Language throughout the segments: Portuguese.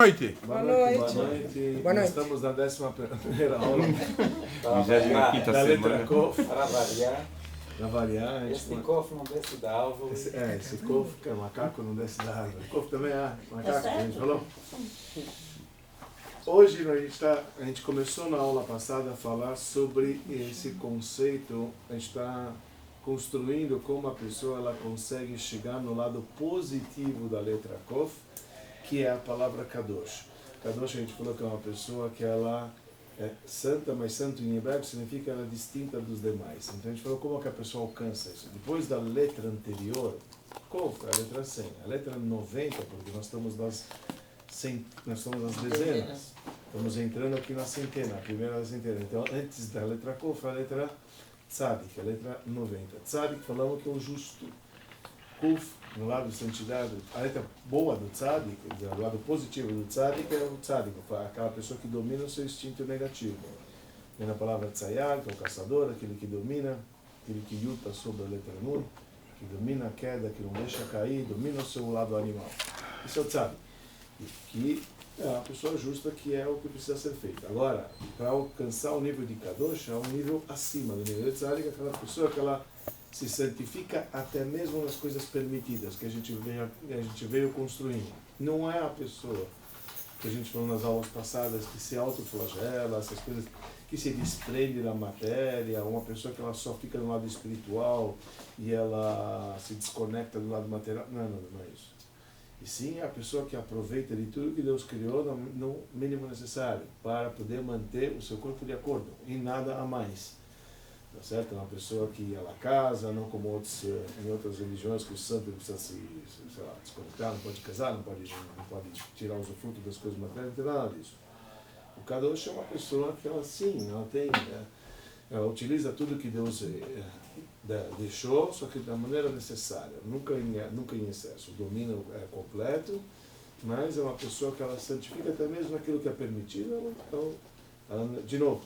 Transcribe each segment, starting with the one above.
noite. Boa noite. Boa noite. Estamos na 11ª aula Da letra Kof. Para variar, Para variar. esse Kof não desce da árvore. Esse Kof, que é macaco, não desce da árvore. Kof também é macaco, a gente falou. Hoje a gente começou na aula passada a falar sobre esse conceito. A gente está construindo como a pessoa ela consegue chegar no lado positivo da letra Kof, que é a palavra Kadosh. Kadosh a gente falou que é uma pessoa que ela é santa, mas santo em hebraico significa ela é distinta dos demais. Então a gente falou como que a pessoa alcança isso. Depois da letra anterior, Kof, a letra 100. A letra 90, porque nós estamos nas dezenas. Estamos entrando aqui na centena, a primeira da centena. Então antes da letra Kof, a letra Tzadik, a letra 90. Tzadik falamos que é o justo. Kuf, no lado de santidade, a letra boa do Tzadik, o lado positivo do Tzadik é o Tzadik, aquela pessoa que domina o seu instinto negativo. Vem na palavra Tzayar, que é o caçador, aquele que domina, aquele que luta sobre a letra Nun, que domina a queda, que não deixa cair, domina o seu lado animal. Esse é o Tzadik, que é a pessoa justa, que é o que precisa ser feito. Agora, para alcançar o nível de Kadosh, é um nível acima do nível de Tzadik, aquela pessoa que ela se santifica até mesmo nas coisas permitidas que a gente veio construindo. Não é a pessoa que a gente falou nas aulas passadas que se autoflagela, essas coisas que se desprende da matéria, uma pessoa que ela só fica no lado espiritual e ela se desconecta do lado material. Não é isso. E sim a pessoa que aproveita de tudo que Deus criou no mínimo necessário para poder manter o seu corpo de acordo e nada a mais. Tá certo? É uma pessoa que ela casa, não como em outras religiões que o santo precisa se desconectar, não pode casar, não pode tirar usufruto das coisas materiais, não tem nada disso. O Kadosh é uma pessoa que ela sim, ela utiliza tudo que Deus deixou, só que da maneira necessária, nunca em excesso. O domínio é completo, mas é uma pessoa que ela santifica até mesmo aquilo que é permitido. Então, de novo,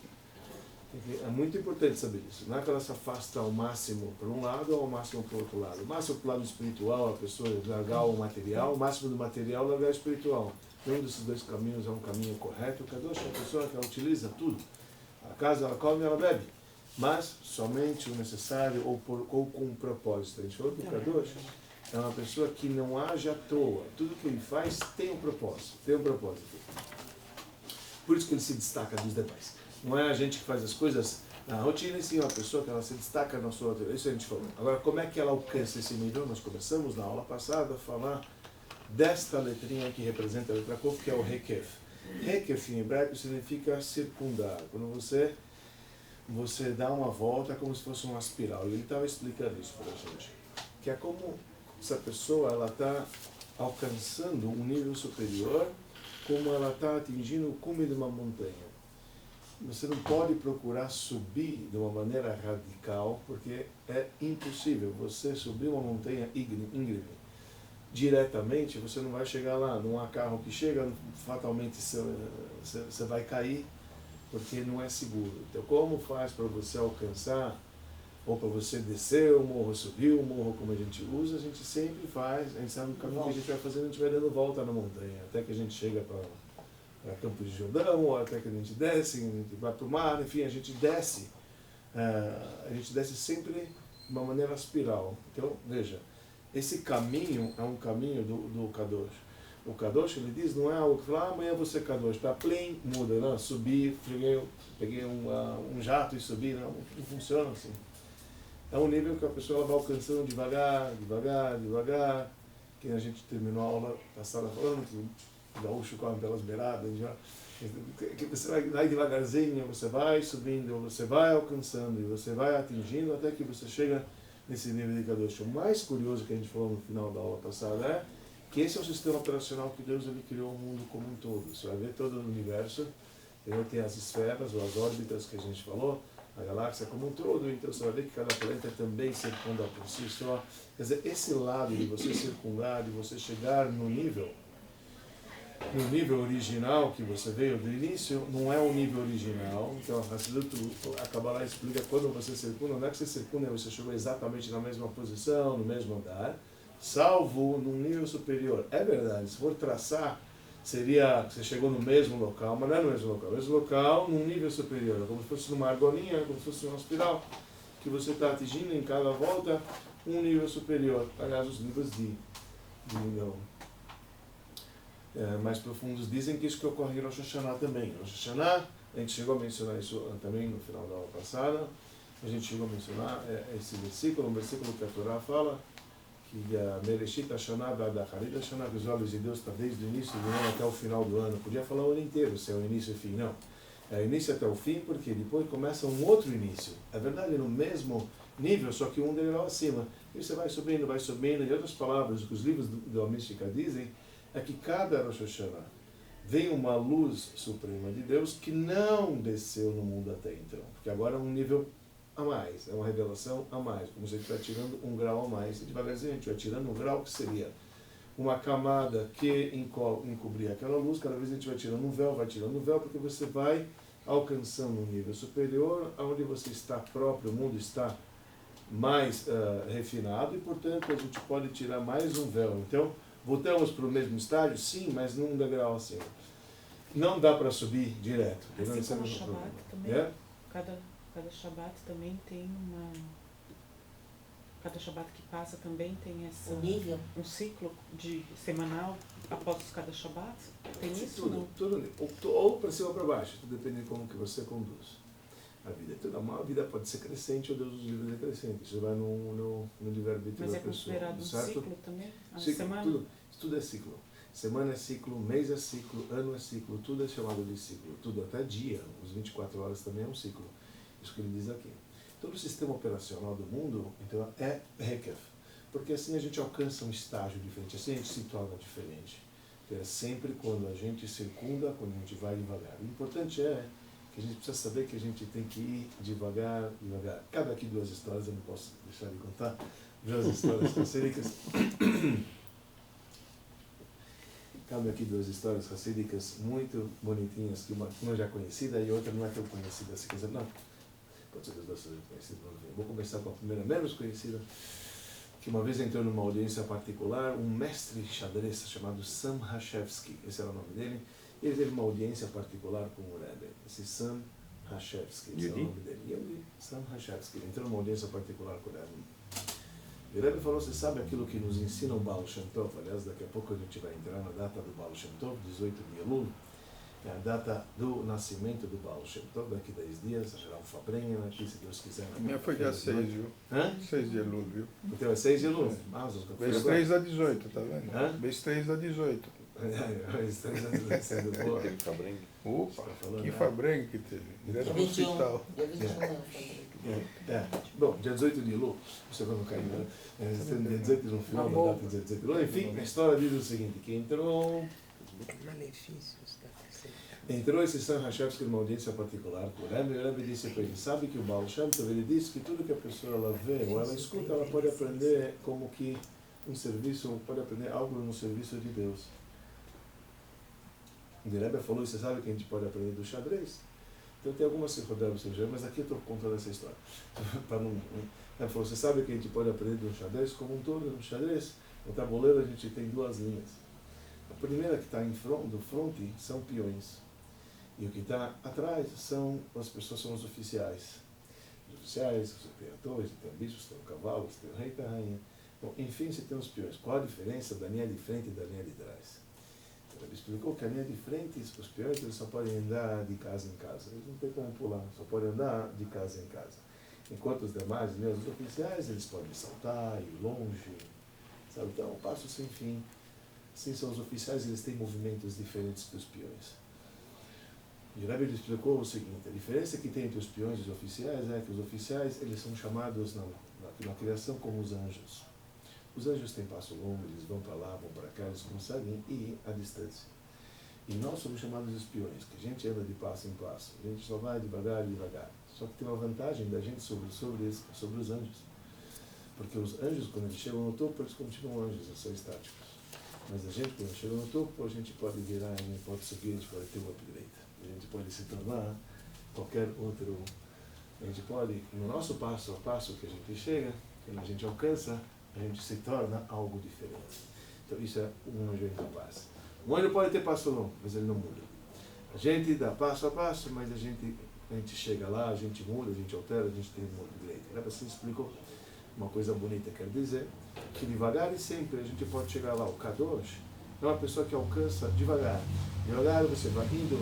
é muito importante saber isso. Não é que ela se afasta ao máximo para um lado ou ao máximo para o outro lado. O máximo para o lado espiritual, a pessoa largar o material, o máximo do material largar o espiritual. Nenhum desses dois caminhos é um caminho correto. O Kadosh é a pessoa que ela utiliza tudo. A casa, ela come, ela bebe. Mas somente o necessário ou com um propósito. A gente falou que o Kadosh é uma pessoa que não age à toa. Tudo que ele faz tem um propósito. Por isso que ele se destaca dos demais. Não é a gente que faz as coisas na rotina, e sim uma pessoa que ela se destaca na sua... Isso a gente falou. Agora, como é que ela alcança esse nível? Nós começamos na aula passada a falar desta letrinha que representa a letra Kof, que é o Hekef. Hekef em hebraico significa circundar. Quando você dá uma volta como se fosse uma espiral. E ele estava explicando isso para a gente. Que é como essa pessoa está alcançando um nível superior, como ela está atingindo o cume de uma montanha. Você não pode procurar subir de uma maneira radical, porque é impossível. Você subir uma montanha íngreme diretamente, você não vai chegar lá. Não há carro que chega, fatalmente você vai cair, porque não é seguro. Então, como faz para você alcançar, ou para você descer o morro, subir o morro, como a gente usa, a gente sempre faz, a gente sabe o caminho que a gente vai fazendo, a gente vai dando volta na montanha, até que a gente chega para Campo de Jordão, ou até que a gente desce, a gente vai para o mar, enfim, a gente desce sempre de uma maneira espiral. Então, veja, esse caminho é um caminho do Kadosh. O Kadosh, ele diz, não é algo que fala, amanhã você é Kadosh, para plim, muda, não, subir, peguei um jato e subi, não funciona assim. É um nível que a pessoa ela vai alcançando devagar, que a gente terminou a aula passada falando que o gaúcho come pelas beiradas, que você vai devagarzinho, você vai subindo, você vai alcançando e você vai atingindo até que você chega nesse nível de Kadosh. O mais curioso que a gente falou no final da aula passada é que esse é o sistema operacional que Deus ele criou o mundo como um todo. Você vai ver todo o universo, tem as esferas ou as órbitas que a gente falou, a galáxia como um todo, então você vai ver que cada planeta também circunda por si só. Quer dizer, esse lado de você circundar, de você chegar no nível original que você veio do início, não é o nível original. Então a Kabbalah explica quando você circunda, não é que você circunda e você chegou exatamente na mesma posição, no mesmo andar, salvo num nível superior. É verdade, se for traçar seria que você chegou no mesmo local, mas não é no mesmo local. No mesmo local, num nível superior. É como se fosse numa argolinha, como se fosse uma espiral, que você está atingindo em cada volta um nível superior. Aliás, os níveis de nível mais profundos dizem que isso que ocorre em Rosh Hashanah também. Rosh Hashanah, a gente chegou a mencionar isso também no final da aula passada, a gente chegou a mencionar esse versículo, um versículo que a Torá fala, que Mereshit Hashanah Ba'ad Acharit Hashanah, que os olhos de Deus estão desde o início do ano até o final do ano. Podia falar o ano inteiro, se é o início e o fim, não. É o início até o fim, porque depois começa um outro início. É verdade, no mesmo nível, só que um degrau acima. E você vai subindo, e em outras palavras, o que os livros da mística dizem, é que cada Rosh Hashanah vem uma luz suprema de Deus que não desceu no mundo até então. Porque agora é um nível a mais, é uma revelação a mais, como se a gente vai tirando um grau a mais. E devagarzinho a gente vai tirando um grau que seria uma camada que encobria aquela luz, cada vez a gente vai tirando um véu, porque você vai alcançando um nível superior, onde você está próprio, o mundo está mais refinado e, portanto, a gente pode tirar mais um véu. Então, voltamos para o mesmo estágio? Sim, mas num degrau acima. Não dá para subir direto. Assim como o Shabbat também. É? Cada Shabbat também tem uma... Cada Shabbat que passa também tem essa... O nível? Um ciclo de semanal após cada Shabbat? Tem isso? Tudo, ou para cima ou para baixo. Tudo depende de como que você conduz a vida. A vida pode ser crescente ou Deus dos livros é crescente. Isso vai no livre-arbítrio da pessoa. Mas é considerado um ciclo também? A Ciclo, semana? tudo é ciclo. Semana é ciclo, mês é ciclo, ano é ciclo, tudo é chamado de ciclo. Tudo, até dia, os 24 horas também é um ciclo. Isso que ele diz aqui. Todo o sistema operacional do mundo, então, é Hekef. Porque assim a gente alcança um estágio diferente, assim a gente se torna diferente. Então, é sempre quando a gente circunda, quando a gente vai devagar. O importante é que a gente precisa saber que a gente tem que ir devagar, devagar. Cabe aqui duas histórias, eu não posso deixar de contar. Duas histórias racídicas. Cabe aqui duas histórias racídicas muito bonitinhas, que uma já é conhecida e outra não é tão conhecida. Se quiser, não. Pode ser das duas conhecidas. Vou começar com a primeira, menos conhecida, que uma vez entrou numa audiência particular um mestre xadrez chamado Sam Hashevsky, esse era o nome dele. Ele teve uma audiência particular com o Rebbe, esse Sam Hashevsky, esse é o nome dele. Yehudi Sam Hashevsky, ele entrou numa audiência particular com o Rebbe. E o Rebbe falou: você sabe aquilo que nos ensina o Baal Shem Tov? Aliás, daqui a pouco a gente vai entrar na data do Baal Shem Tov, 18 de Elul. É a data do nascimento do Baal Shem Tov, daqui 10 dias, será um Fabrenha aqui, se Deus quiser. A minha foi dia 6, viu? Hã? 6 de Elul, viu? O teu é 6 de Elul? Mês 3 a 18, tá vendo? Hã? Mês 3 a 18. Mês 3 a 18, sendo boa. Opa, Tá falando, que né? Fabrengue que teve. Direto no 21. hospital. Dia 21 não, Bom, dia 18 de Elul, você vai no caminho, né? Dia 18 no final da data, dia 18 de Elul. Enfim, a história diz o seguinte, que entrou esse Sam Hashevsky numa audiência particular com o Rebbe, e o Rebbe disse para ele: sabe que o Baal Shem Tov, ele disse que tudo que a pessoa ela vê ou ela escuta, ela pode aprender como que um serviço, pode aprender algo no serviço de Deus. E o Rebbe falou: você sabe que a gente pode aprender do xadrez? Então tem algumas que rodaram o seu, mas aqui eu estou contando essa história. Ele falou: você sabe que a gente pode aprender do xadrez como um todo? No xadrez, no tabuleiro a gente tem duas linhas. A primeira que está do fronte são peões. E o que está atrás as pessoas, são os oficiais. Os oficiais, você tem a torre, você tem o bicho, você tem o cavalo, você tem o rei e a rainha. Bom, enfim, você tem os peões. Qual a diferença da linha de frente e da linha de trás? Ele explicou que a linha de frente, os peões, eles só podem andar de casa em casa. Eles não têm como pular, só podem andar de casa em casa. Enquanto os demais, os oficiais, eles podem saltar, ir longe. Sabe? Então, um passo sem fim. Assim, são os oficiais, eles têm movimentos diferentes que os peões. E o Rebbe explicou o seguinte: a diferença que tem entre os peões e os oficiais é que os oficiais, eles são chamados na criação como os anjos. Os anjos têm passo longo, eles vão para lá, vão para cá, eles conseguem ir à distância. E nós somos chamados de espiões, que a gente anda de passo em passo, a gente só vai devagar, devagar. Só que tem uma vantagem da gente sobre os anjos. Porque os anjos, quando eles chegam no topo, eles continuam anjos, eles são estáticos. Mas a gente, quando chega no topo, a gente pode virar, a gente pode subir, a gente pode ter um upgrade. A gente pode se tornar qualquer outro. A gente pode, no nosso passo a passo que a gente chega, quando a gente alcança, a gente se torna algo diferente. Então isso é um anjo incapaz. Um ônibus pode ter passo longo, mas ele não muda. A gente dá passo a passo, mas a gente chega lá, a gente muda, a gente altera, a gente tem um upgrade. Rebbe assim explicou uma coisa bonita, quer dizer que devagar e sempre a gente pode chegar lá. O Kadosh é uma pessoa que alcança devagar. Devagar você vai indo,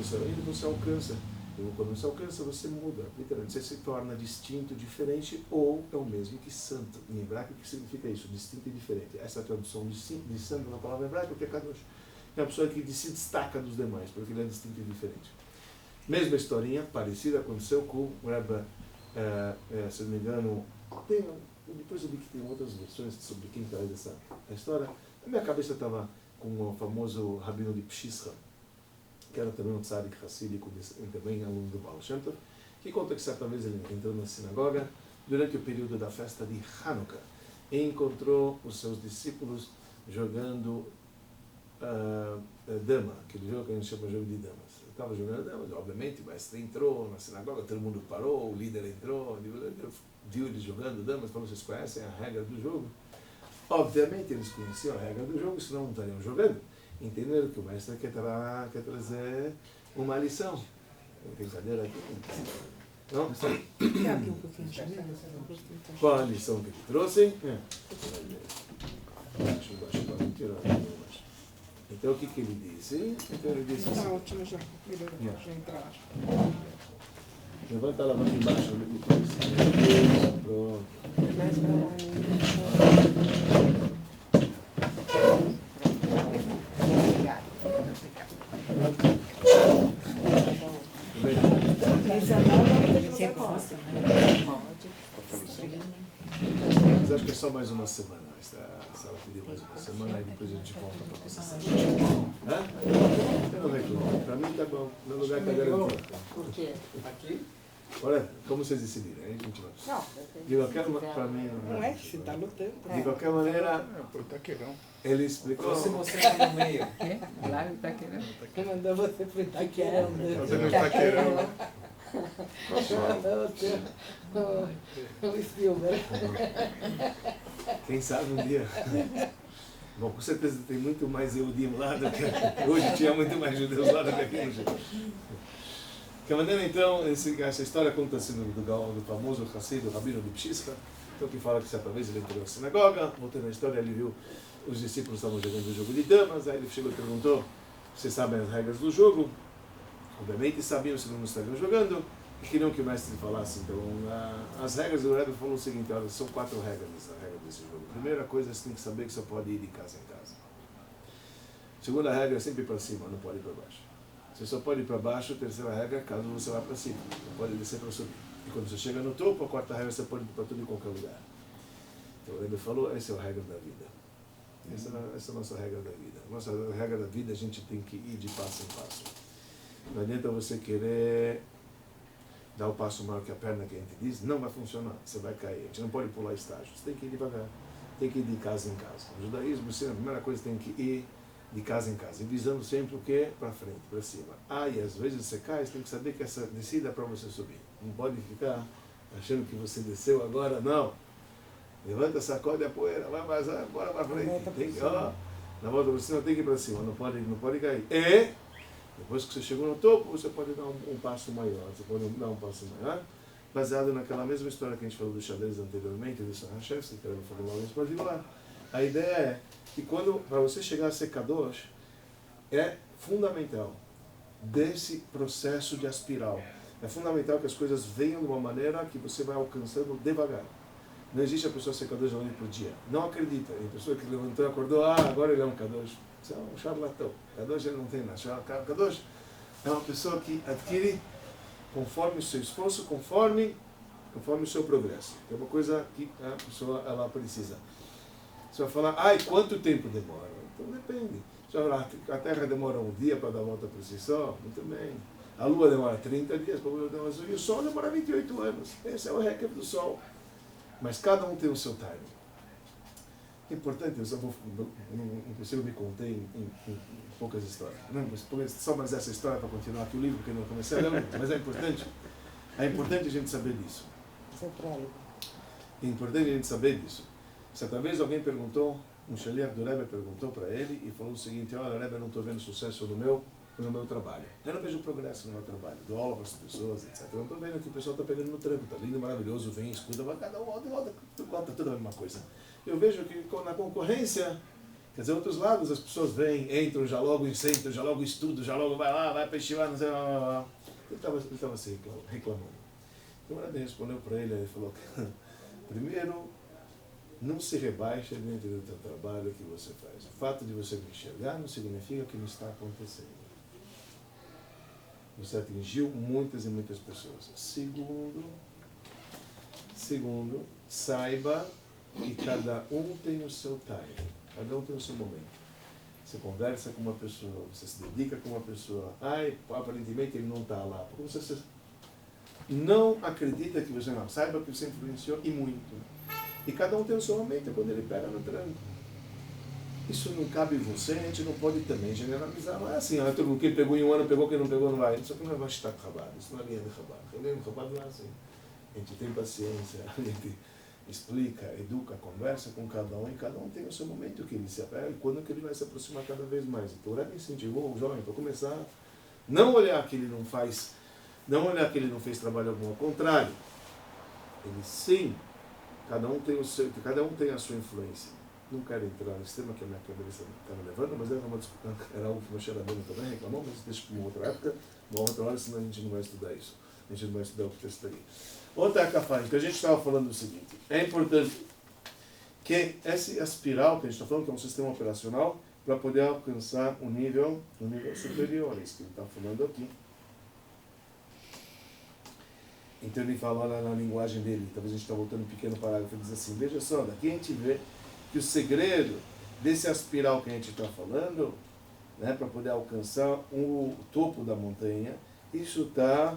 você alcança. E quando você alcança, você muda. Literalmente, você se torna distinto, diferente, ou é o mesmo que santo. Em hebraico, o que significa isso? Distinto e diferente. Essa é a tradução de santo na palavra hebraica, que é Kadosh. É uma pessoa que se destaca dos demais, porque ele é distinto e diferente. Mesma historinha, parecida, aconteceu com o Rebbe, se não me engano, depois eu vi que tem outras versões sobre quem traz essa história. Na minha cabeça estava com o famoso rabino de Pshischa, que era também um tzadik hassídico, também aluno do Baal Shem Tov, que conta que certa vez ele entrou na sinagoga durante o período da festa de Hanukkah e encontrou os seus discípulos jogando dama, aquele jogo que a gente chama de jogo de damas. Estava jogando damas, obviamente, o mestre entrou na sinagoga, todo mundo parou, o líder entrou, viu eles jogando damas, falou: vocês conhecem a regra do jogo? Obviamente eles conheciam a regra do jogo, senão não estariam jogando. Entenderam que o mestre quer trazer uma lição. Brincadeira aqui. Não? Quer abrir um pouquinho de janela? Qual a lição que ele trouxe? Então o que ele disse? Então ele disse assim. Tá ótimo já. Melhor já entrar. Levanta ela aqui embaixo. Pronto. Mais pra lá. Obrigada. Você gosta, né? Mas acho que é só mais uma semana. Se ela pedir mais uma semana, aí depois a gente volta para a posição. Eu não reclamo. Para mim tá bom. Meu lugar está garantido. Por quê? Aqui? Olha, como vocês decidirem, aí a gente vai. Não, De qualquer maneira, para mim Não é que você está lutando. De qualquer maneira, Por Itaquerão. ele explicou. Você mostrando no meio. Lá ele está querendo. Quem mandou você pro Itaquerão? Fazer no Itaquerão. Quem mandou você o Spielberg? Quem sabe um dia. Bom, com certeza tem muito mais Eudim lá do que. Hoje tinha muito mais judeus lá do que aqui no Japão. De qualquer maneira, então, essa história conta assim do famoso Hassid, do rabino de Pshischa, então, que fala que certa vez ele entrou na sinagoga, voltando na história, ele viu os discípulos estavam jogando o jogo de damas, aí ele chegou e perguntou: vocês sabem as regras do jogo? Obviamente sabiam, se não estavam jogando, e queriam que o mestre falasse. Então, as regras, o Rebbe falou o seguinte: olha, são 4 regras nessa regra desse jogo. Primeira coisa, você tem que saber que você pode ir de casa em casa. Segunda regra é sempre para cima, não pode ir para baixo. Você só pode ir para baixo. Terceira regra, caso você vá para cima, não pode descer para subir. E quando você chega no topo, a quarta regra, você pode ir para tudo em qualquer lugar. Então, o Rebbe falou: essa é a regra da vida. Essa é a nossa regra da vida. Nossa regra da vida, a gente tem que ir de passo em passo. Não adianta você querer dar o passo maior que a perna, que a gente diz, não vai funcionar, você vai cair. A gente não pode pular estágios, você tem que ir devagar, tem que ir de casa em casa. No judaísmo, você, a primeira coisa, tem que ir de casa em casa, e visando sempre o quê? Para frente, para cima. E às vezes você cai, você tem que saber que essa descida é para você subir. Não pode ficar achando que você desceu agora, não. Levanta, sacode a poeira, vai mais, bora para frente. Tem que, na volta por cima, tem que ir para cima, não pode cair. E depois que você chegou no topo, você pode dar um passo maior, você pode dar um passo maior, baseado naquela mesma história que a gente falou do xadrez anteriormente, do Sarachevsky, que era falou lá nesse particular. A ideia é que para você chegar a ser Kadosh, é fundamental desse processo de aspiral. É fundamental que as coisas venham de uma maneira que você vai alcançando devagar. Não existe a pessoa ser Kadosh de um dia por dia. Não acredita. Tem pessoa que levantou e acordou, agora ele é um Kadosh. Isso é um charlatão. Kadosh ele não tem nada. Kadosh é uma pessoa que adquire conforme o seu esforço, conforme o seu progresso. É uma coisa que a pessoa ela precisa. Você vai falar, e quanto tempo demora? Então depende. Você vai falar, a Terra demora um dia para dar a volta por si só? Muito bem. A Lua demora 30 dias para dar uma volta. E o Sol demora 28 anos. Esse é o recorde do Sol. Mas cada um tem o seu timing. É importante, eu não consigo me conter em poucas histórias. Não, só mais essa história para continuar aqui o livro, que eu não comecei a ler, mas é importante. É importante a gente saber disso. É importante a gente saber disso. Certa vez alguém perguntou um shaliach do Rebbe perguntou para ele e falou o seguinte: olha, Rebbe, eu não estou vendo sucesso no meu trabalho. Eu não vejo progresso no meu trabalho. Dou aula para as pessoas, etc. Eu não estou vendo que o pessoal está pegando no tranco. Está lindo, maravilhoso, vem, escuta, vai cada um, roda, tudo a mesma coisa. Eu vejo que na concorrência, quer dizer, outros lados, as pessoas vêm, entram, já logo sentam, já logo estudam, já logo vai lá, vai festival, não sei lá. Ele estava se reclamando. Então o Rebbe respondeu para ele, ele falou: primeiro, não se rebaixa dentro do teu trabalho que você faz. O fato de você me enxergar não significa que não está acontecendo. Você atingiu muitas e muitas pessoas. Segundo, saiba que cada um tem o seu time, cada um tem o seu momento. Você conversa com uma pessoa, você se dedica com uma pessoa. Aparentemente ele não está lá. Porque você não acredita que você não. Saiba que você influenciou e muito. E cada um tem o seu momento quando ele pega no tranco. Isso não cabe em você, a gente não pode também generalizar. Não é assim, todo mundo, quem pegou em um ano, pegou, quem não pegou não vai. Isso aqui não é Vashtak Chabad, isso não é linha de Chabad. A linha de Chabad não é assim. A gente tem paciência, a gente explica, educa, conversa com cada um, e cada um tem o seu momento que ele se apega e quando que ele vai se aproximar cada vez mais. Então o Rebbe incentivou o jovem para começar, não olhar que ele não faz, não olhar que ele não fez trabalho algum, ao contrário. Ele sim, cada um tem a sua influência. Não quero entrar nesse tema que a minha cabeça está me levando, mas era algo que o Moshe Rabbeinu também reclamou, mas deixa para uma outra época, uma outra hora, senão a gente não vai estudar isso. A gente não vai estudar o que testaria. Outra cafá, então a gente estava falando o seguinte: é importante que essa espiral que a gente está falando, que é um sistema operacional, para poder alcançar um nível superior, é isso que ele está falando aqui. Então ele fala lá na linguagem dele, talvez a gente está voltando um pequeno parágrafo, ele diz assim: veja só, daqui a gente vê que o segredo desse espiral que a gente está falando, né, para poder alcançar o topo da montanha, isso está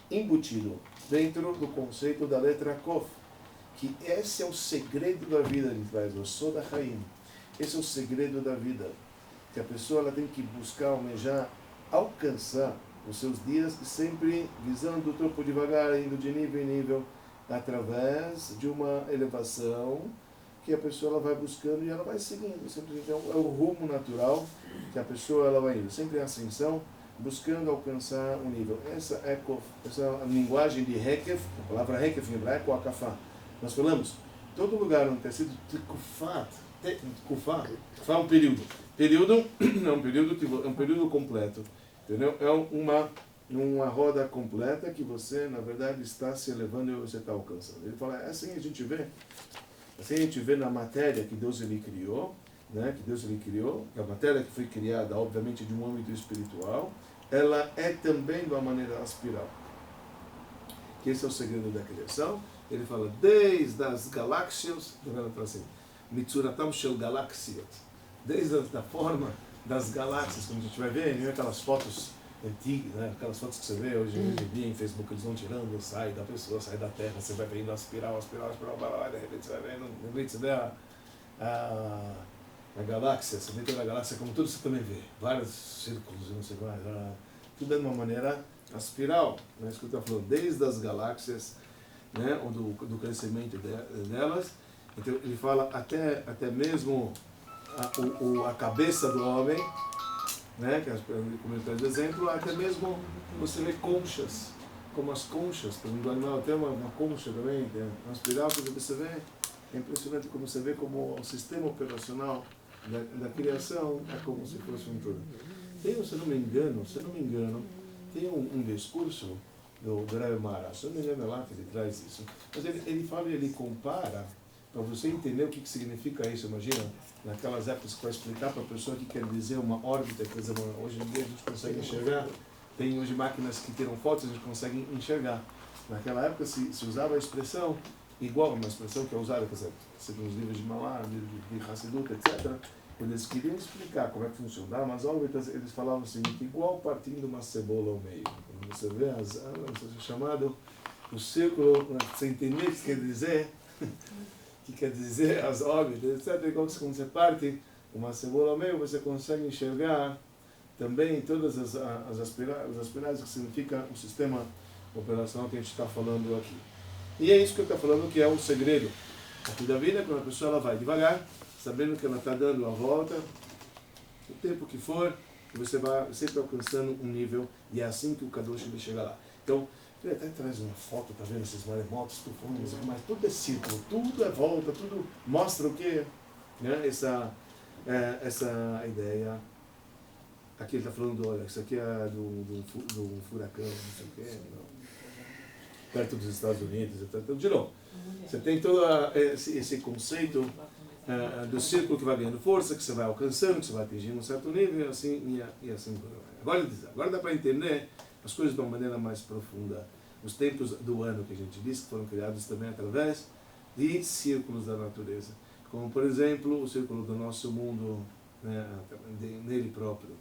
embutido dentro do conceito da letra Kof, que esse é o segredo da vida, ele traz, o Soda Haim. Esse é o segredo da vida, que a pessoa ela tem que buscar, almejar, alcançar os seus dias, sempre visando o topo devagar, indo de nível em nível, através de uma elevação que a pessoa ela vai buscando e ela vai seguindo. Simplesmente é o rumo natural que a pessoa ela vai indo, sempre em ascensão, buscando alcançar um nível. Essa é a linguagem de Hekef, a palavra Hekef em hebraico, Akafá. Nós falamos, todo lugar onde tem sido Kufá é um período. Período é um período completo. Entendeu? É uma roda completa que você, na verdade, está se elevando e você está alcançando. Ele fala, assim a gente vê na matéria que Deus ele criou, né? Que a matéria que foi criada, obviamente, de um âmbito espiritual, ela é também de uma maneira espiral. Que esse é o segredo da criação. Ele fala, desde as galáxias, assim, Mitsuratam Shel Galaxiot, desde a forma das galáxias, como a gente vai ver, não é aquelas fotos antigas, né? Aquelas fotos que você vê hoje em dia em Facebook, eles vão tirando, sai da pessoa, sai da Terra, você vai vendo a espiral, de repente você vai vendo, de repente você vê a galáxia, você vê toda a galáxia, como tudo você também vê, vários círculos e não sei mais, tudo é de uma maneira espiral, né? Isso que eu estou falando, desde as galáxias, né? do crescimento delas. Então ele fala até mesmo a cabeça do homem, né? Como ele traz exemplo, até mesmo você vê conchas, como as conchas, do animal tem uma concha também, tem uma espiral que você vê, é impressionante como você vê como o sistema operacional da criação é como se fosse um todo. Tem, se não me engano, tem um discurso do Rebbe Maharash, se não me engano é lá que ele traz isso, mas ele fala e ele compara, para você entender o que significa isso. Imagina, naquelas épocas para explicar para a pessoa o que quer dizer uma órbita, quer dizer, hoje em dia a gente consegue enxergar, tem hoje máquinas que tiram fotos, a gente consegue enxergar. Naquela época se usava a expressão, igual uma expressão que é usada, por exemplo, nos livros de Malá, de Hassidut, etc. Eles queriam explicar como é que funcionava as órbitas, eles falavam o seguinte, igual partindo uma cebola ao meio. Quando você vê é chamado o círculo, você entender o que quer dizer, que quer dizer as órbitas, etc. Igual que quando você parte uma cebola ao meio, você consegue enxergar também todas as aspiradas, que significa o sistema operacional que a gente está falando aqui. E é isso que eu estou falando, que é o segredo aqui da vida, quando a pessoa ela vai devagar, sabendo que ela está dando a volta, o tempo que for, você vai sempre alcançando um nível, e é assim que o Kadosh ele chega lá. Então, ele até traz uma foto, tá vendo esses maremotos, tufões, mas tudo é círculo, tudo é volta, tudo mostra o quê? Né? Essa ideia. Aqui ele está falando, olha, isso aqui é do furacão, não sei o quê, não. Perto dos Estados Unidos, etc. Então, de novo, você tem todo esse conceito do círculo que vai ganhando força, que você vai alcançando, que você vai atingindo um certo nível, e assim por aí. Agora dá para entender as coisas de uma maneira mais profunda. Os tempos do ano que a gente diz, que foram criados também através de círculos da natureza. Como, por exemplo, o círculo do nosso mundo, né, nele próprio.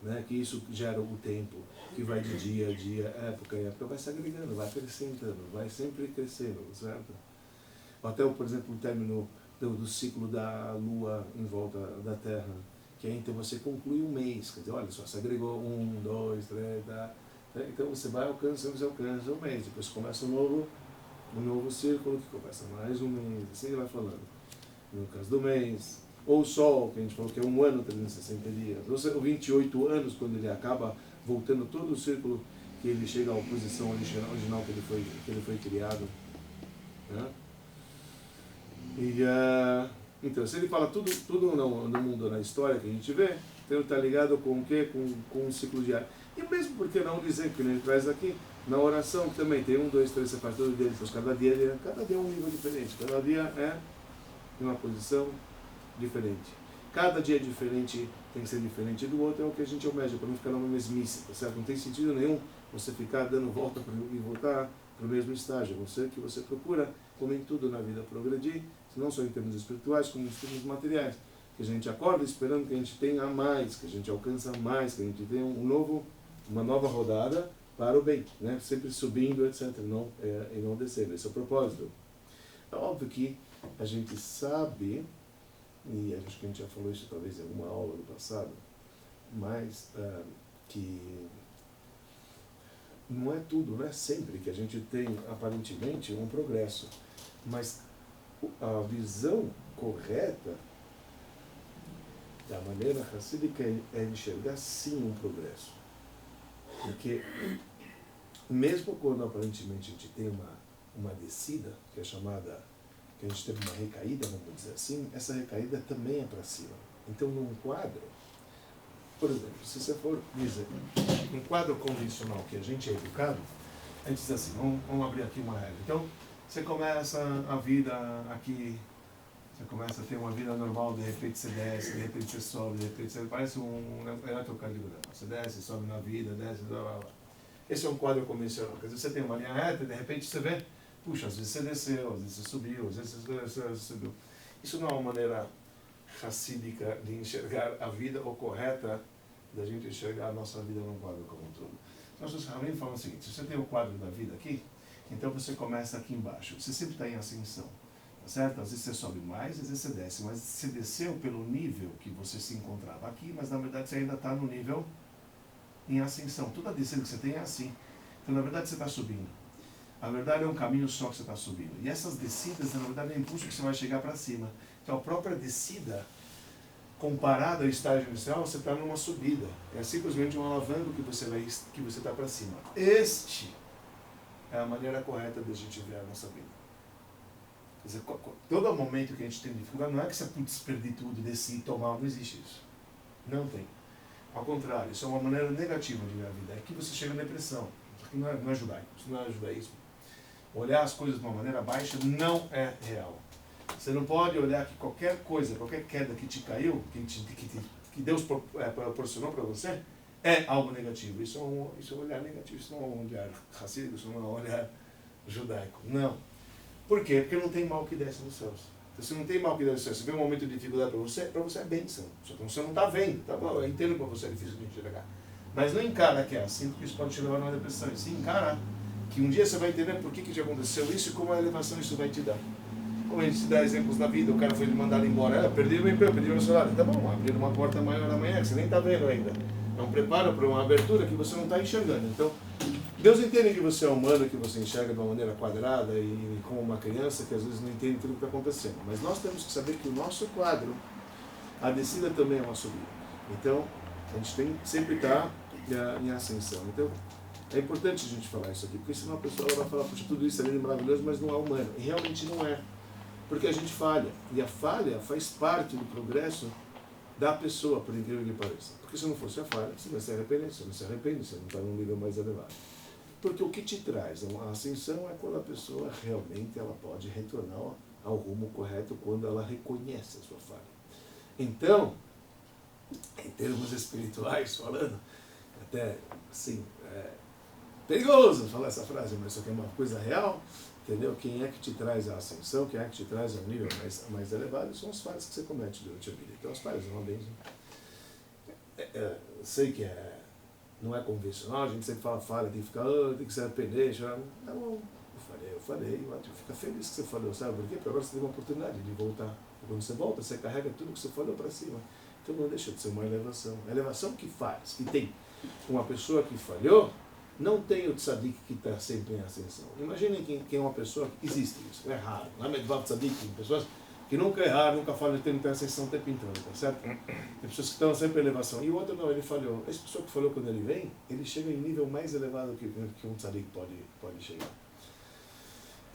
Né, que isso gera o tempo, que vai de dia a dia, época em época, vai se agregando, vai acrescentando, vai sempre crescendo, certo? Até, por exemplo, o término do ciclo da Lua em volta da Terra, que aí então você conclui um mês, quer dizer, olha só, você agregou 1, 2, 3, então você vai alcançando um mês, depois começa um novo círculo, que começa mais um mês, assim ele vai falando. No caso do mês, ou o Sol, que a gente falou que é um ano, 360 dias, ou 28 anos, quando ele acaba voltando todo o círculo, que ele chega à posição original que ele foi criado. Né? Então, se ele fala tudo no mundo, na história que a gente vê, então ele está ligado com o quê? Com um ciclo diário. E mesmo porque não dizer, que ele traz aqui, na oração, que também tem 1, 2, 3, você faz todo dia, então cada dia é um nível diferente, cada dia é uma posição diferente. Cada dia diferente tem que ser diferente do outro, é o que a gente almeja, para não ficar numa mesmice, tá certo? Não tem sentido nenhum você ficar dando volta e voltar para o mesmo estágio. Que você procura, como em tudo na vida, progredir, não só em termos espirituais, como em termos materiais. Que a gente acorda esperando que a gente tenha mais, que a gente alcança mais, que a gente tenha uma nova rodada para o bem, né? Sempre subindo, etc. E não descendo. Esse é o propósito. É óbvio que a gente sabe, e acho que a gente já falou isso talvez em alguma aula do passado, mas que não é tudo, não é sempre que a gente tem aparentemente um progresso, mas a visão correta da maneira racídica é enxergar sim um progresso, porque mesmo quando aparentemente a gente tem uma descida, que é chamada, que a gente teve uma recaída, vamos dizer assim, essa recaída também é para cima. Então, num quadro, por exemplo, se você for dizer, um quadro convencional que a gente é educado, a gente diz assim, vamos abrir aqui uma regra. Então, você começa a vida aqui, você começa a ter uma vida normal, de repente você desce, de repente você sobe, de repente você parece um eletrocardiograma. Você desce, sobe na vida, desce, blá, blá, blá. Esse é um quadro convencional. Quer dizer, você tem uma linha reta e de repente você vê, puxa, às vezes você desceu, às vezes você subiu, às vezes você subiu. Isso não é uma maneira racídica de enxergar a vida, ou correta da gente enxergar a nossa vida num quadro como um todo. Então, os Ramim falam o seguinte, se você tem o quadro da vida aqui, então você começa aqui embaixo. Você sempre está em ascensão, tá certo? Às vezes você sobe mais, às vezes você desce, mas você desceu pelo nível que você se encontrava aqui, mas na verdade você ainda está no nível em ascensão. Toda descida que você tem é assim. Então, na verdade, você está subindo. A verdade é um caminho só que você está subindo. E essas descidas, na verdade, é o impulso que você vai chegar para cima. Então, a própria descida, comparada ao estágio inicial, você está numa subida. É simplesmente um alavanco que você está para cima. Este é a maneira correta de a gente ver a nossa vida. Quer dizer, todo momento que a gente tem dificuldade, não é que você putz, perder tudo, descer e tomar, não existe isso. Não tem. Ao contrário, isso é uma maneira negativa de ver a vida. É que você chega na depressão. Isso não é judaico, isso não é judaísmo. Olhar as coisas de uma maneira baixa não é real. Você não pode olhar que qualquer coisa, qualquer queda que te caiu, que Deus proporcionou para você, é algo negativo. Isso é um olhar negativo, isso não é um olhar racista, isso não é um olhar judaico. Não. Por quê? Porque não tem mal que desce dos céus. Então, se não tem mal que desce dos céus, se vê um momento de dificuldade para você é bênção. Só que você não está vendo. Tá bom, eu entendo para você é difícil de enxergar. Mas não encara que é assim, porque isso pode te levar a uma depressão. E sim encara que um dia você vai entender por que já aconteceu isso e como a elevação isso vai te dar. Como a gente dá exemplos na vida, o cara foi mandado embora, perdeu o emprego, perdeu o salário. Tá bom, abrir uma porta maior amanhã, que você nem está vendo ainda. É um preparo para uma abertura que você não está enxergando. Então, Deus entende que você é humano, que você enxerga de uma maneira quadrada e como uma criança que às vezes não entende tudo o que está acontecendo. Mas nós temos que saber que o nosso quadro, a descida também é uma subida. Então, a gente tem que sempre estar em ascensão. Então, é importante a gente falar isso aqui, porque senão a pessoa vai falar, puxa, tudo isso é lindo e maravilhoso, mas não é humano. E realmente não é. Porque a gente falha. E a falha faz parte do progresso da pessoa, por incrível que pareça. Porque se não fosse a falha, você vai se arrepender. Você não se arrepende, você não está num nível mais elevado. Porque o que te traz a ascensão é quando a pessoa realmente ela pode retornar ao rumo correto, quando ela reconhece a sua falha. Então, em termos espirituais falando, até assim, é perigoso falar essa frase, mas isso aqui é uma coisa real, entendeu? Quem é que te traz a ascensão, quem é que te traz a um nível mais elevado, são as falhas que você comete durante a vida. Então as falhas são uma bênção. Sei que não é convencional, a gente sempre fala falha, tem que ficar, tem que se arrepender, chorar. Não, eu falei, fica feliz que você falou, sabe por quê? Porque agora você tem uma oportunidade de voltar. E quando você volta, você carrega tudo que você falou para cima. Então não deixa de ser uma elevação. A elevação que faz, que tem uma pessoa que falhou, não tem o tzadik que está sempre em ascensão. Imaginem quem é uma pessoa que existe isso, é raro. Lá medvav tzadik, tem pessoas que nunca erraram, nunca falham, tem ascensão o tempo inteiro, tá certo? Tem pessoas que estão sempre em elevação. E o outro não, ele falhou. Essa pessoa que falou quando ele vem, ele chega em nível mais elevado que um tzadik pode chegar.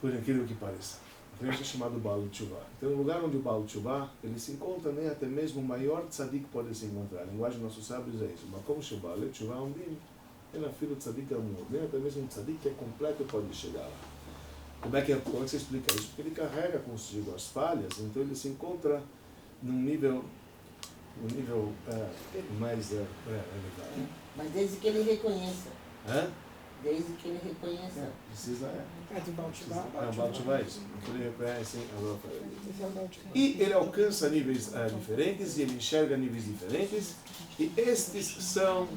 Por incrível que pareça. Então isso é chamado Baal Teshuvah. Então no lugar onde o Baal Teshuvah, ele se encontra, nem até mesmo o maior tzadik pode se encontrar. A linguagem dos nossos sábios é isso. Mas como o Baal Teshuvah é um bim, ele é filho do tzadik amor. Nem até mesmo um tzadik que é completo pode chegar lá. Como é que você explica isso? Porque ele carrega consigo as falhas, então ele se encontra num nível mais elevado. Mas desde que ele reconheça. Hã? Desde que ele reconheça. Precisa, É de Baltibá. o Baal Teshuvah é isso. Ele reconhece Esse é o Baltibá. e ele alcança níveis diferentes, e ele enxerga níveis diferentes, e estes são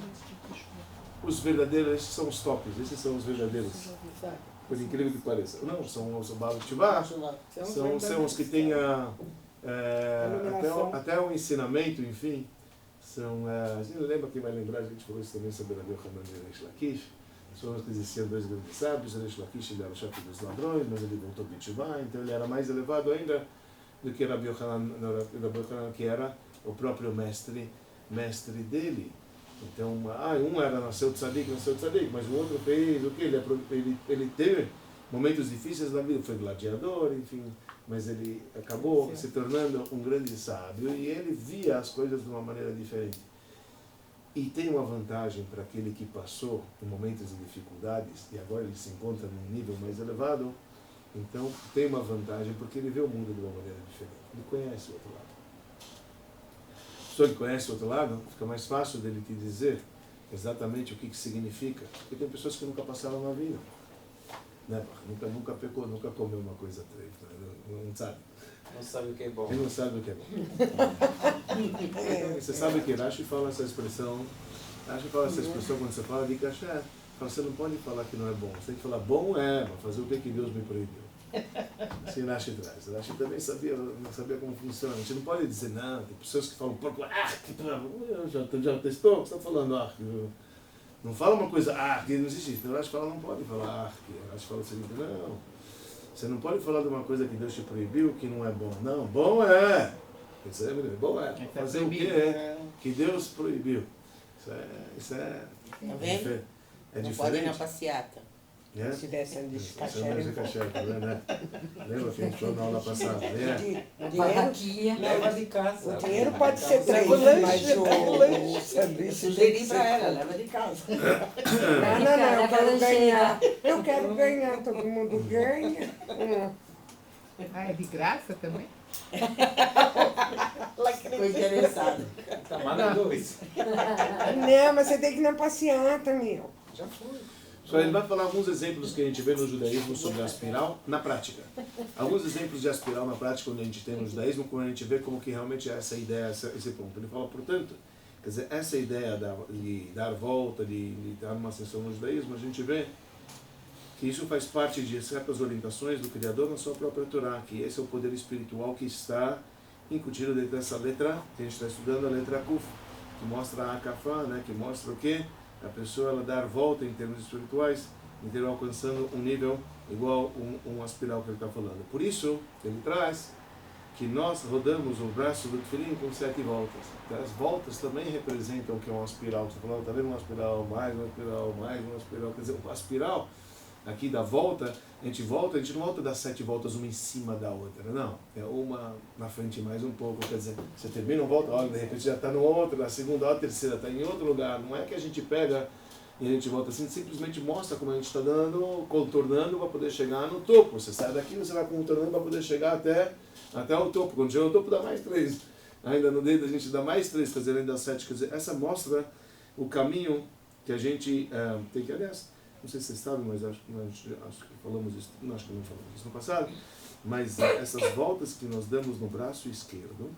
os verdadeiros, esses são os tops, esses são os verdadeiros, Sabe? por incrível que pareça. Não, são os Baal Teshuvah, são os que têm até o ensinamento, enfim, são, a gente lembra, quem vai lembrar, a gente falou isso também sobre Rabi Yochanan e Reish Lakish, são os que existiam dois grandes sábios. Reish Lakish ele era o chefe dos ladrões, mas ele voltou para Teshuvah, então ele era mais elevado ainda do que Rabi Yochanan, que era o próprio mestre dele. Então, um era nasceu tzadik, mas o outro fez o quê? Ele teve momentos difíceis na vida, foi gladiador, enfim, mas ele acabou se tornando um grande sábio e ele via as coisas de uma maneira diferente. E tem uma vantagem para aquele que passou por momentos de dificuldades e agora ele se encontra num nível mais elevado, então tem uma vantagem porque ele vê o mundo de uma maneira diferente, ele conhece o outro lado. A pessoa que conhece o outro lado, fica mais fácil dele te dizer exatamente o que significa, porque tem pessoas que nunca passaram na vida, né? Nunca pecou, nunca comeu uma coisa treta, não sabe. Não sabe o que é bom. Ele não sabe o que é bom. Você sabe que Rashi fala essa expressão quando você fala de kasher, você não pode falar que não é bom, você tem que falar bom mas fazer o que Deus me proibiu. Assim Rashi traz. Rashi também não sabia como funciona. A gente não pode dizer, não, tem pessoas que falam porco, já testou? O que você está falando, não fala uma coisa, que não existe. Então Rashi fala, não pode falar, Rashi fala o seguinte, não, você não pode falar de uma coisa que Deus te proibiu, que não é bom. Não, bom é. Bom é. Fazer o que que Deus proibiu. Isso é Tá vendo? é Não diferente. pode ir na passeata. Né? Se desse ali de Você cachê. não é cachê, né? Lembra que a gente falou na aula passada? Dinheiro, Leva de casa. O dinheiro pode ser três, o lanche, mas o sanduíche tem sugeri que pra ser. ela, leva de casa. Não, eu quero ganhar. Eu quero ganhar, todo mundo ganha. Ah, é de graça também? Ficou interessada. Tá mais dois. Não, mas você tem que ir na passeata, meu. Já fui. Só ele vai falar alguns exemplos que a gente vê no judaísmo sobre a aspiral na prática. Alguns exemplos de aspiral na prática onde a gente tem no judaísmo, quando a gente vê como que realmente é essa ideia, esse ponto. Ele fala, portanto, quer dizer, essa ideia de dar volta, de dar uma ascensão no judaísmo, a gente vê que isso faz parte de certas orientações do Criador na sua própria Torá, que esse é o poder espiritual que está incutido dentro dessa letra, que a gente está estudando, a letra Kuf. que mostra a Akafá, né? Que mostra o quê? A pessoa ela dar volta em termos espirituais, então alcançando um nível igual uma espiral que ele está falando. Por isso, ele traz que nós rodamos o braço do tefilim com 7 voltas. Então, as voltas também representam o que é uma espiral. Você falou, está vendo uma espiral, mais uma espiral, mais uma espiral. Quer dizer, a espiral aqui da volta, a gente não volta das 7 voltas uma em cima da outra, não. É uma na frente mais um pouco, quer dizer, você termina uma volta, olha, de repente já está no outro, na segunda, a terceira está em outro lugar. Não é que a gente pega e a gente volta assim, simplesmente mostra como a gente está dando, contornando para poder chegar no topo. Você sai daqui, você vai contornando para poder chegar até o topo. Quando chega no topo dá mais 3. Ainda no dedo a gente dá mais 3, quer dizer, além das 7. Quer dizer, essa mostra o caminho que a gente tem que, aliás, não sei se vocês sabem, mas acho que falamos isso, não acho que não falamos isso no passado, mas essas voltas que nós damos no braço esquerdo,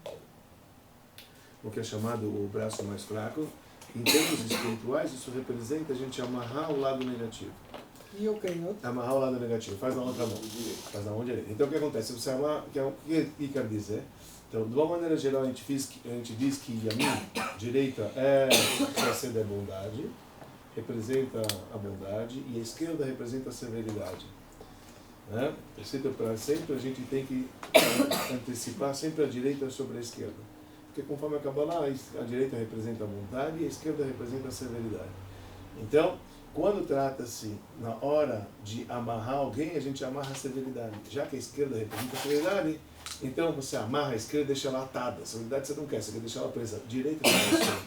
o que é chamado o braço mais fraco, em termos espirituais, isso representa a gente amarrar o lado negativo. E o canhoto? Amarrar o lado negativo, faz na outra mão, faz na mão direita. Então o que acontece? Você amarra, o que quer dizer? Então, de uma maneira geral, a gente diz que a minha direita é a bondade, representa a bondade, e a esquerda representa a severidade. Né? Sempre a gente tem que antecipar sempre a direita sobre a esquerda. Porque conforme acaba lá, a direita representa a bondade e a esquerda representa a severidade. Então, quando trata-se na hora de amarrar alguém, a gente amarra a severidade. Já que a esquerda representa a severidade, então você amarra a esquerda e deixa ela atada. A severidade você não quer, você quer deixar ela presa. A direita não é certa.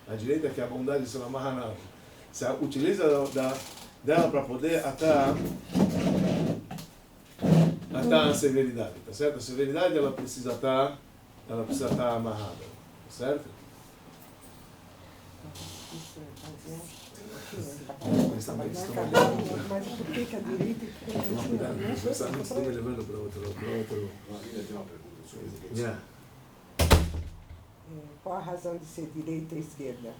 A direita que é a bondade, você não amarra nada. Você utiliza dela para poder atar a severidade, tá certo? A severidade ela precisa estar amarrada, tá certo? Mas por que a direita Estão me levando para outro. Yeah. Qual a razão de ser direita e esquerda?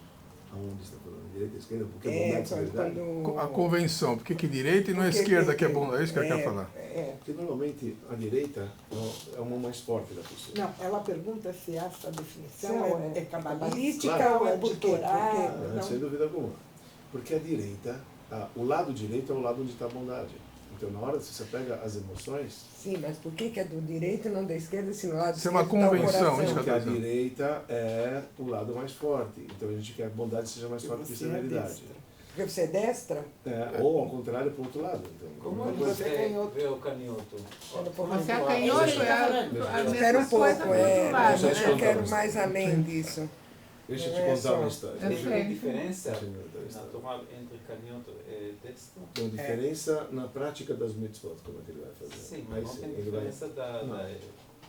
Aonde está falando? Direita e esquerda? Porque é bondade e severidade? A convenção, por que direita e não a esquerda que é bom? É isso que ela quer falar. Porque normalmente a direita é uma mais forte da pessoa. Não, ela pergunta se essa definição é cabalística Claro. ou é de Torá. Sem dúvida alguma. Porque a direita, o lado direito é o lado onde está a bondade. Então, na hora que você pega as emoções... Sim, mas por que é do direito e não da esquerda, se no lado Isso é uma esquerdo está o convenção, coração? isso que Porque a direita é o lado mais forte. Então, a gente quer que a bondade seja mais forte que a Você é severidade. destra. Porque você é destra? Ou, ao contrário, para o outro lado. Então, Como uma é que coisa- você vê o canhoto? Você é canhoto, é a Eu mesma quero um coisa pouco, do outro lado, Deixa eu eu né? quero mais além disso. Deixa eu Não te é contar só- uma história. Eu Tem sei. uma diferença Deixa eu contar uma na história. Torá entre canhoto e destro? Tem uma diferença na prática das mitzvot, como é que ele vai fazer. Sim, Aí mas não tem ele vai... diferença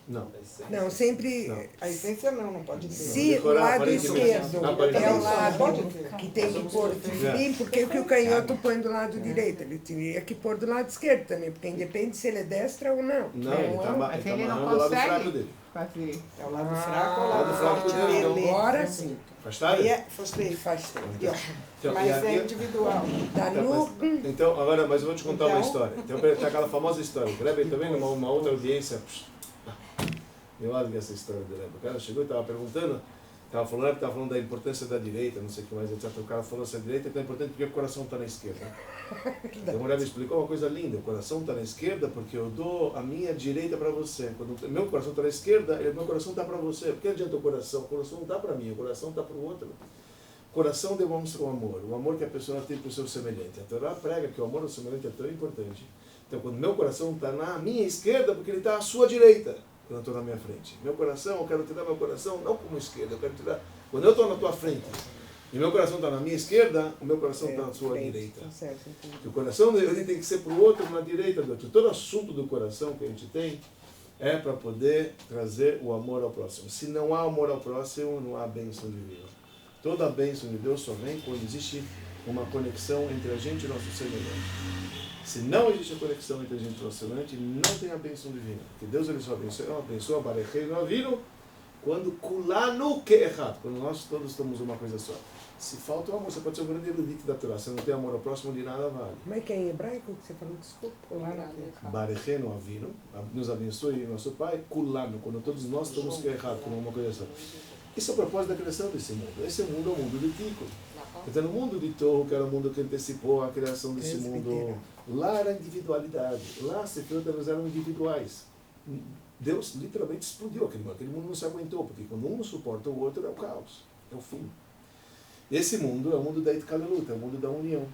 Não. da essência. Não, sempre. Não. A essência não pode ter. Não, Se o decorar, lado aparentemente. esquerdo Aparentemente. é o lado Pode ter. que tem que pôr tefilim, por que que o canhoto põe do lado direito? Ele teria que pôr do lado esquerdo também, porque independe se ele é destra ou não. Não, ele está Mas ele não amarrando o lado consegue. fraco dele. Fazer. É o lado fraco ou o lado lado fraco forte dele, dele? então. Agora sim. Faz tarde? Aí faz bem. Faz tempo. Então, Mas e é aí- individual. Da nu, Então, agora, mas eu vou te contar uma Então? história. Então, tem aquela famosa história. O Rebbe também, numa outra audiência, eu acho essa história do Rebbe. O cara chegou e estava perguntando, estava falando da importância da direita, não sei o que mais, etc. O cara falou assim, a direita é tão importante porque o coração está na esquerda. Então o Rebbe explicou uma coisa linda, o coração está na esquerda porque eu dou a minha direita para você. Quando o meu coração está na esquerda, o meu coração está para você. Por que adianta o coração? O coração não está para mim, o coração está para o outro. O coração demonstra o amor que a pessoa tem para o seu semelhante. A Torá prega que o amor ao semelhante é tão importante. Então, quando meu coração está na minha esquerda, porque ele está à sua direita, quando eu estou na minha frente. Meu coração, eu quero tirar meu coração não como esquerda, eu quero tirar... Quando eu estou na tua frente e meu coração está na minha esquerda, o meu coração está na sua direita. Certo, entendi. O coração dele tem que ser para o outro na direita do outro. Todo assunto do coração que a gente tem é para poder trazer o amor ao próximo. Se não há amor ao próximo, não há bênção divina. Toda a bênção de Deus só vem quando existe uma conexão entre a gente e o nosso semelhante. Se não existe a conexão entre a gente e o nosso semelhante, não tem a bênção divina. Porque Deus ele só abençoa, barechei no avino, quando kulanu ke'echad, quando nós todos somos uma coisa só. Se falta o amor, você pode ser um grande erudito da Torá, se não tem amor ao próximo, de nada vale. Como é que é em hebraico que você falou? Desculpa. Lá na... Barechei no avino, nos abençoe nosso Pai, kulanu, quando todos nós estamos ke'echad, como uma coisa só. Isso é o propósito da criação desse mundo. Esse mundo é o mundo de Tico. Então, no mundo de Torro, que era o mundo que antecipou a criação desse mundo, lá era individualidade. Lá as elas eram individuais. Deus literalmente explodiu aquele mundo. Aquele mundo não se aguentou, porque quando um não suporta o outro, é o caos, é o fim. Esse mundo é o mundo da Itkalelut, é o mundo da união.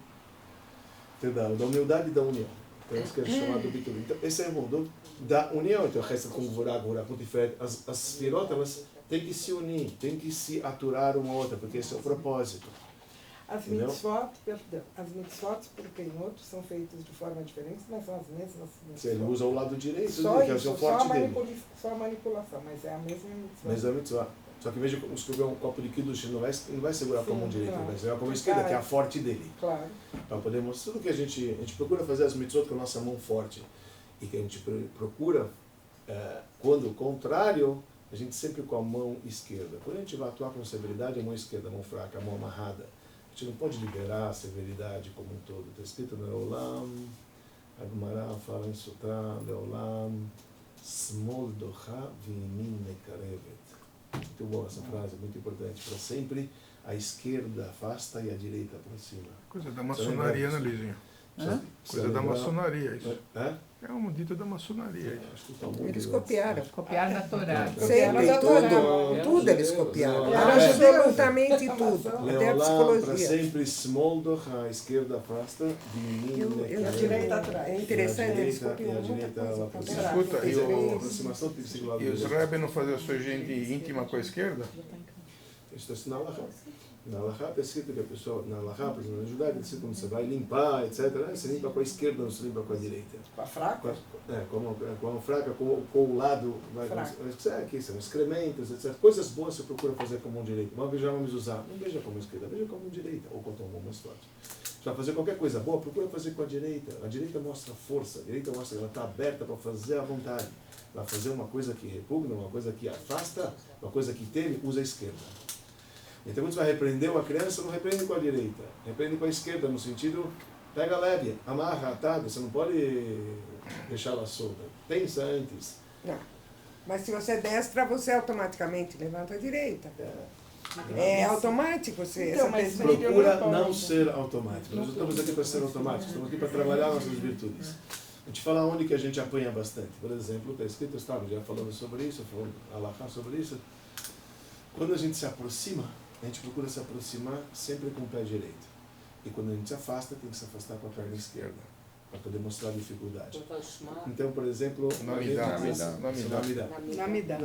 Entendeu? Da humildade e da união. Então, isso que é chamado de Bitul. Então, esse é o mundo da união. Então, a resta com Gvorá, com Tiferet, as Sfirot, elas têm que se unir, têm que se aturar uma outra, porque esse é o propósito. As mitzvot, perdão, as mitzvot por canhoto são feitas de forma diferente, mas são as mesmas Se ele usa o lado direito, só que é o isso, forte dele. só a manipulação, mas é a mesma mitzvah. Mas é mitzvah. Só que veja, se tiver um copo de kiddush, ele não vai segurar com a mão direita, claro. ele vai segurar com a mão esquerda, que é a forte dele. Claro. Para poder mostrar tudo que a gente procura fazer as mitzvot com a nossa mão forte. E que a gente procura, quando o contrário, a gente sempre com a mão esquerda. Quando a gente vai atuar com severidade, a mão esquerda, a mão fraca, a mão amarrada. A gente não pode liberar a severidade como um todo. Está escrito no Leolam, a Gemara fala em Sutra, Leolam, Smol docha v'yamin mekarevet. Muito boa essa frase, muito importante. Para sempre, a esquerda afasta e a direita aproxima. Coisa da maçonaria, né, Lizinho? Coisa da maçonaria, isso. É um dito da maçonaria. Eles copiaram. Copiar na Torá. Sempre, tudo eles copiaram. Absolutamente tudo. Até a Leolam, para psicologia. sempre, Smol docha, a esquerda afasta, E a direita atrás. É interessante, eles copiam e a muita direita coisa. ela aproxima. Escuta, e A aproximação tem que ser do lado E os direito. Rebbe não faziam a sua gente íntima com a esquerda? Isso está na Alahá. Na Alahá está escrito que a pessoa, na Alahá, por exemplo, na judaica, está escrito quando você vai limpar, etc., você limpa com a esquerda, não se limpa com a direita. Com a fraca? Com a mão fraca, com o lado, aqui são excrementos, etc. Coisas boas você procura fazer com a mão direita. Mas veja, vamos usar, não veja com a mão esquerda, veja com a mão direita, ou com a mão mais forte. Você vai fazer qualquer coisa boa, procura fazer com a direita. A direita mostra força, a direita mostra que ela está aberta para fazer à vontade. Vai fazer uma coisa que repugna, uma coisa que afasta, uma coisa que teme, usa a esquerda. Então, quando você vai repreender uma criança, não repreende com a direita, repreende com a esquerda, no sentido, pega leve, amarra, atada, você não pode deixá-la solta. Pensa antes. Não. Mas se você é destra, você automaticamente levanta a direita. É automático você. Então, essa mas pessoa- Procura não ser automático. Nós não estamos aqui para ser automáticos, estamos aqui para trabalhar nossas virtudes. Vou te falar onde que a gente apanha bastante. Por exemplo, está escrito, eu estava já falando sobre isso, falando Alahá sobre isso. Quando a gente se aproxima, a gente procura se aproximar sempre com o pé direito. E quando a gente se afasta, tem que se afastar com a perna esquerda, para poder mostrar a dificuldade. Então, por exemplo, Na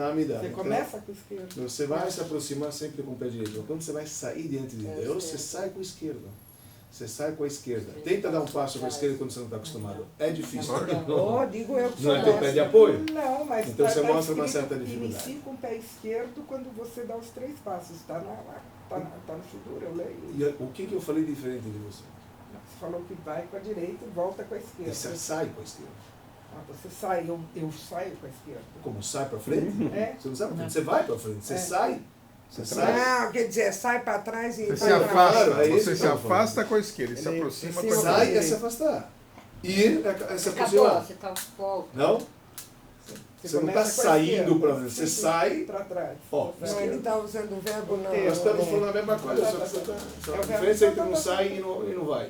Amidá. Você começa com a esquerda. Você vai se aproximar sempre com o pé direito. Mas quando você vai sair diante de Deus, você sai com a esquerda. Você sai com a esquerda. Tenta dar um passo com a esquerda quando você não está acostumado. É difícil. Oh, digo eu que Não é sou teu pé de destra. apoio? Não, mas Então você mostra uma escrito, certa dificuldade. Inicie com o pé esquerdo quando você dá os 3 passos. Está no Shiddur, eu leio. E o que eu falei diferente de você? Você falou que vai com a direita e volta com a esquerda. Você sai com a esquerda. Você sai, eu saio com a esquerda. Como sai para frente? É. Você não sai para frente, você vai para frente. Você sai. Você sai. Não, quer dizer, sai para trás e Você se vai pra afasta, Claro, é isso você que se eu falo. afasta com a esquerda e se Ele- aproxima sim, com a eu- direita. Sai é se afastar. Ir é se Acabou, aproximar. você tá volta. Não? Você não está começa com a saindo esquerda, para frente. Você sai. para trás. Ó, Não, ele está usando o verbo não. Nós estamos falando a mesma coisa, só que você tá, só a diferença é que não sai e não vai.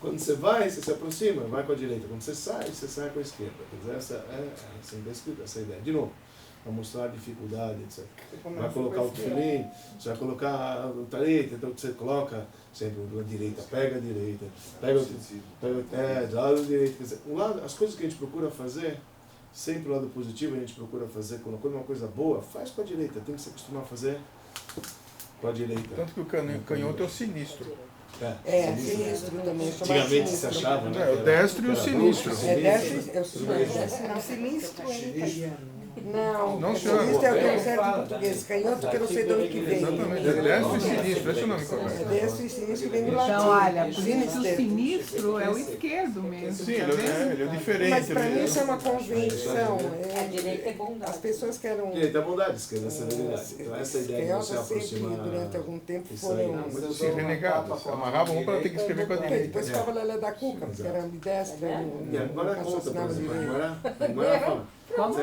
Quando você vai, você se aproxima, vai com a direita. Quando você sai com a esquerda. Quer dizer, essa é assim, descrita essa ideia. De novo, para mostrar a dificuldade, etc. Vai colocar o tefilim, você vai colocar o taret, então você coloca sempre a direita, pega a direita, pega do lado direito. Quer dizer, as coisas que a gente procura fazer, sempre o lado positivo a gente procura fazer, quando uma coisa boa, faz com a direita, tem que se acostumar a fazer com a direita. Tanto que o canhoto é o sinistro. É, sinistro também. Antigamente se achava, né? É, o destro e o sinistro. É destro, é o sinistro é italiano. Não, Não, é senhor. sinistro é o que eu certo em português. Canhoto que eu não sei de onde que vem. Exatamente, é destro e sinistro, esse é o nome É correto. destro e sinistro que vem do latim. Então, olha, por isso que o Sinister. sinistro é o esquerdo mesmo. Sim, tá vendo? ele é o diferente. Mas para mim ele- isso é uma convenção. A direita é bondade. As pessoas que eram Direita é bondade, esquerda é severidade. Então essa ideia de você canhotas sempre, aproximar. durante algum tempo, Isso aí, foram... muito Sim, renegados. Amarravam um para ter que escrever com a direita. Depois ficava Lelé da Cuca, porque era ambidestra. E agora não conta, por raciocinava exemplo, direito. agora fala. Como?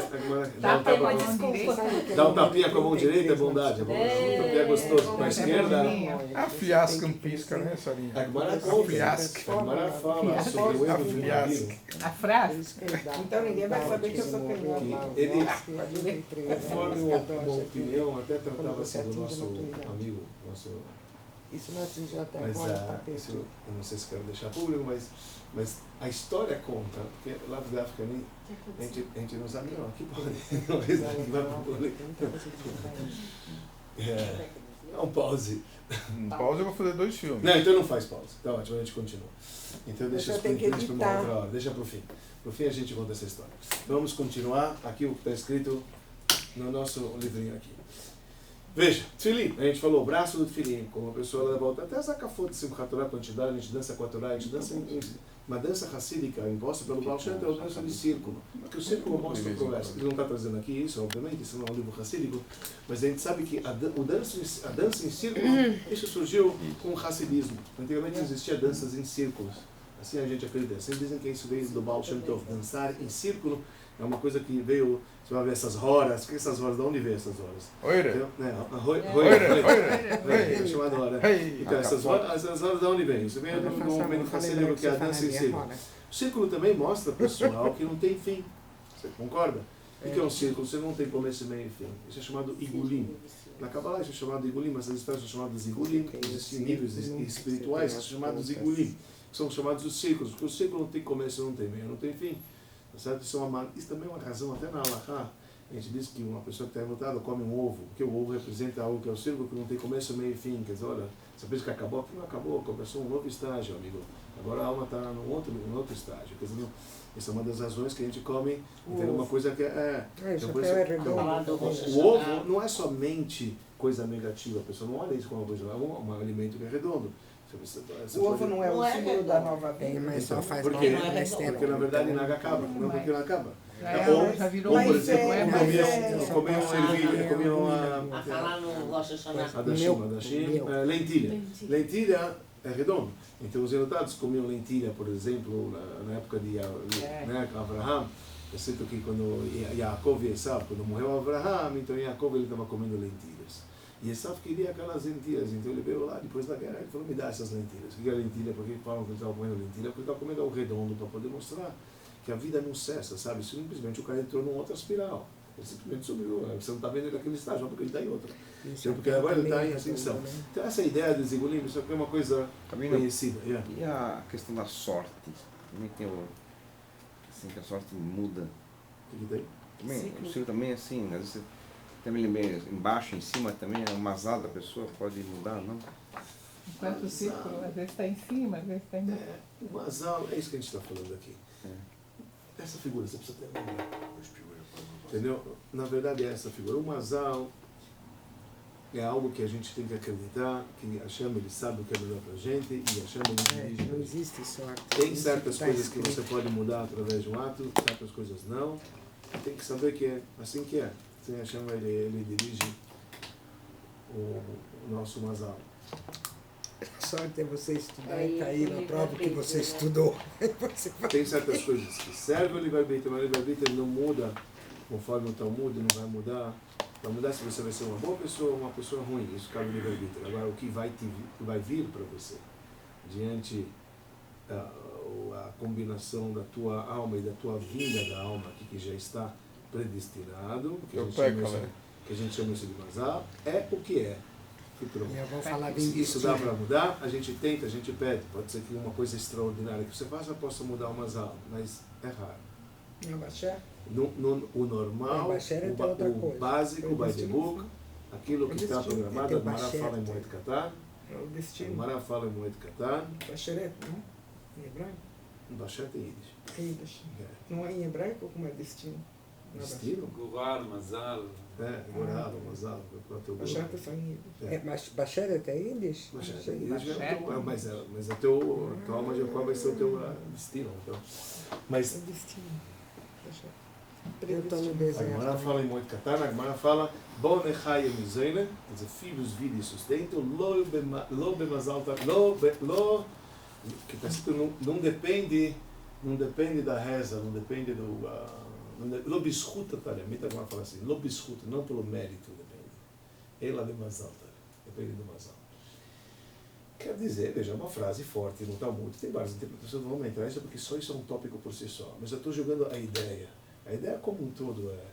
Dá um Tapa com a tapa mão direita. dá um tapinha com a mão direita é bondade. Um tapinha gostoso. Com a esquerda. A fiasca não pisca, né, Sarinha? A Gemara conta. Fiasca. A Gemara fala sobre o erro de um rabino. A frase. Então ninguém vai saber que eu sou canhota. Ele, conforme uma opinião, até tratava-se do nosso amigo, nosso... Isso não atingiu até Mas agora, isso, eu não sei se quero deixar público, mas a história conta, porque lá do África a gente não sabe não, aqui pode, aqui vai pro público. É um pause. Pausa, eu vou fazer 2 filmes. Não, então não faz pausa. Tá ótimo, a gente continua. Então deixa eu tenho que para uma editar. outra hora, deixa pro fim. Pro fim a gente conta essa história. Vamos continuar aqui o que está escrito no nosso livrinho aqui. Veja, Tfilim, a gente falou o braço do Tfilim, como a pessoa leva volta. Até a Zakafot de Simchat Torah, quando a gente dança com a Torá, a gente dança uma dança racídica imposta pelo Baal Shem Tov, é uma dança de círculo. Porque o círculo mostra o progresso. Ele não está trazendo aqui isso, obviamente, isso não é um livro racídico, mas a gente sabe que a dança em círculo, isso surgiu com o racidismo. Antigamente existia danças em círculos. Assim a gente acredita. Assim dizem que isso veio do Baal Shem Tov. Dançar em círculo é uma coisa que veio, você vai ver essas horas, que essas horas, de onde veio essas horas? Oira. É chamada hora. Então, essas horas de onde vem? Isso vem do momento racídico que é a dança em círculo. O círculo também mostra, pessoal, que não tem fim. Você concorda? O que é um círculo? Você não tem começo, meio e fim. Isso é chamado igulim. Na Kabbalah isso é chamado igulim, mas as histórias são chamadas igulim. Existem níveis espirituais que são chamados igulim. São chamados os círculos, porque o círculo não tem começo, não tem meio, não tem fim. Certo? Isso também é uma razão, até na Halakha, a gente diz que uma pessoa que está enlutada come um ovo, porque o ovo representa algo que é o círculo que não tem começo, meio e fim. Quer dizer, olha, você pensa que acabou, aqui não acabou, começou um novo estágio, amigo. Agora a alma está num outro estágio. Quer dizer, essa é uma das razões que a gente come, entendeu? Uma coisa que o ovo não é somente coisa negativa, a pessoa não olha isso como uma coisa, é um alimento que é redondo. O ovo não é o símbolo da nova vida, mas só faz mal. Porque na verdade nada acaba, não porque não acaba. Já virou por exemplo, comiam ervilha, comiam A falar no Rosh Hashanah. Adashim, lentilha. Lentilha é redondo. Então os enlutados comiam lentilha, por exemplo, na época de Abraham. Eu sinto que quando Yaakov e Esav, quando morreu Abraham, então Yaakov ele estava comendo lentilhas. E Esav queria aquelas lentilhas, então ele veio lá depois da guerra e falou, me dá essas lentilhas. O que é lentilha? Porque falam que ele estava comendo lentilha? Porque ele estava comendo algo redondo para poder mostrar que a vida não cessa, sabe? Simplesmente o cara entrou numa outra espiral. Ele simplesmente subiu. Você não está vendo ele naquele estágio, porque ele está em outra. Então, porque agora ele está em ascensão. Então essa ideia de Zigulim, isso aqui é uma coisa conhecida. E a questão da sorte? Também tem assim, que a sorte muda. O que tem? Também, o ciclo também assim, às vezes você também embaixo, em cima também, é uma azar da pessoa, pode mudar, não? Enquanto o círculo às vezes está em cima, às vezes está em baixo. O Mazal, é isso que a gente está falando aqui. Essa figura, você precisa ter uma. Entendeu? Na verdade é essa figura. O Mazal é algo que a gente tem que acreditar, que Hashem ele sabe o que é melhor para a gente e Hashem ele dirige. Não existe sorte. Tem certas coisas que você pode mudar através de um ato, certas coisas não. Tem que saber que é assim que é. Assim Hashem ele dirige o nosso Mazal. Sorte é você estudar e cair na prova que você estudou. Tem certas coisas que servem o livre-arbítrio, mas o livre-arbítrio não muda conforme o Talmud, não vai mudar. Vai mudar se você vai ser uma boa pessoa ou uma pessoa ruim. Isso cabe no livre-arbítrio. Agora, o que vai vir para você, diante a combinação da tua alma e da tua vinda da alma, aqui, que já está predestinado, que a gente chama isso de Mazal, é o que é. Se isso dá para mudar, a gente tenta, a gente pede. Pode ser que uma coisa extraordinária que você faça possa mudar o Mazal, mas é raro. O normal, o básico, o by the book, aquilo que está programado, a Gemara fala em Moed Katan. A Gemara fala em Moed Katan. Basheret, não? Em hebraico? Basheret é Yiddish. É Yiddish. Não é em hebraico como é destino? Destino? Guvar, Mazal. Goral, Mazal. Basheret é só em Yiddish. Mas Basheret é Yiddish? Basheret é Yiddish, mas a tua alma já qual vai ser o teu destino. Então. Mas é destino. Eu estou no desenho. A Gemara fala em Moed Katan, a Gemara fala Bo nechai emizeine, quer dizer, filhos, vida e sustento, lo bemazal, que está escrito, não depende da reza, não depende Lo biscuta, talhamita, como fala assim, lo biscuta, não pelo mérito, depende. Ela de Mazal, depende do Mazal. Quer dizer, veja, é uma frase forte no Talmud, tem várias interpretações, não vamos entrar nisso porque só isso é um tópico por si só. Mas eu estou jogando a ideia. A ideia como um todo é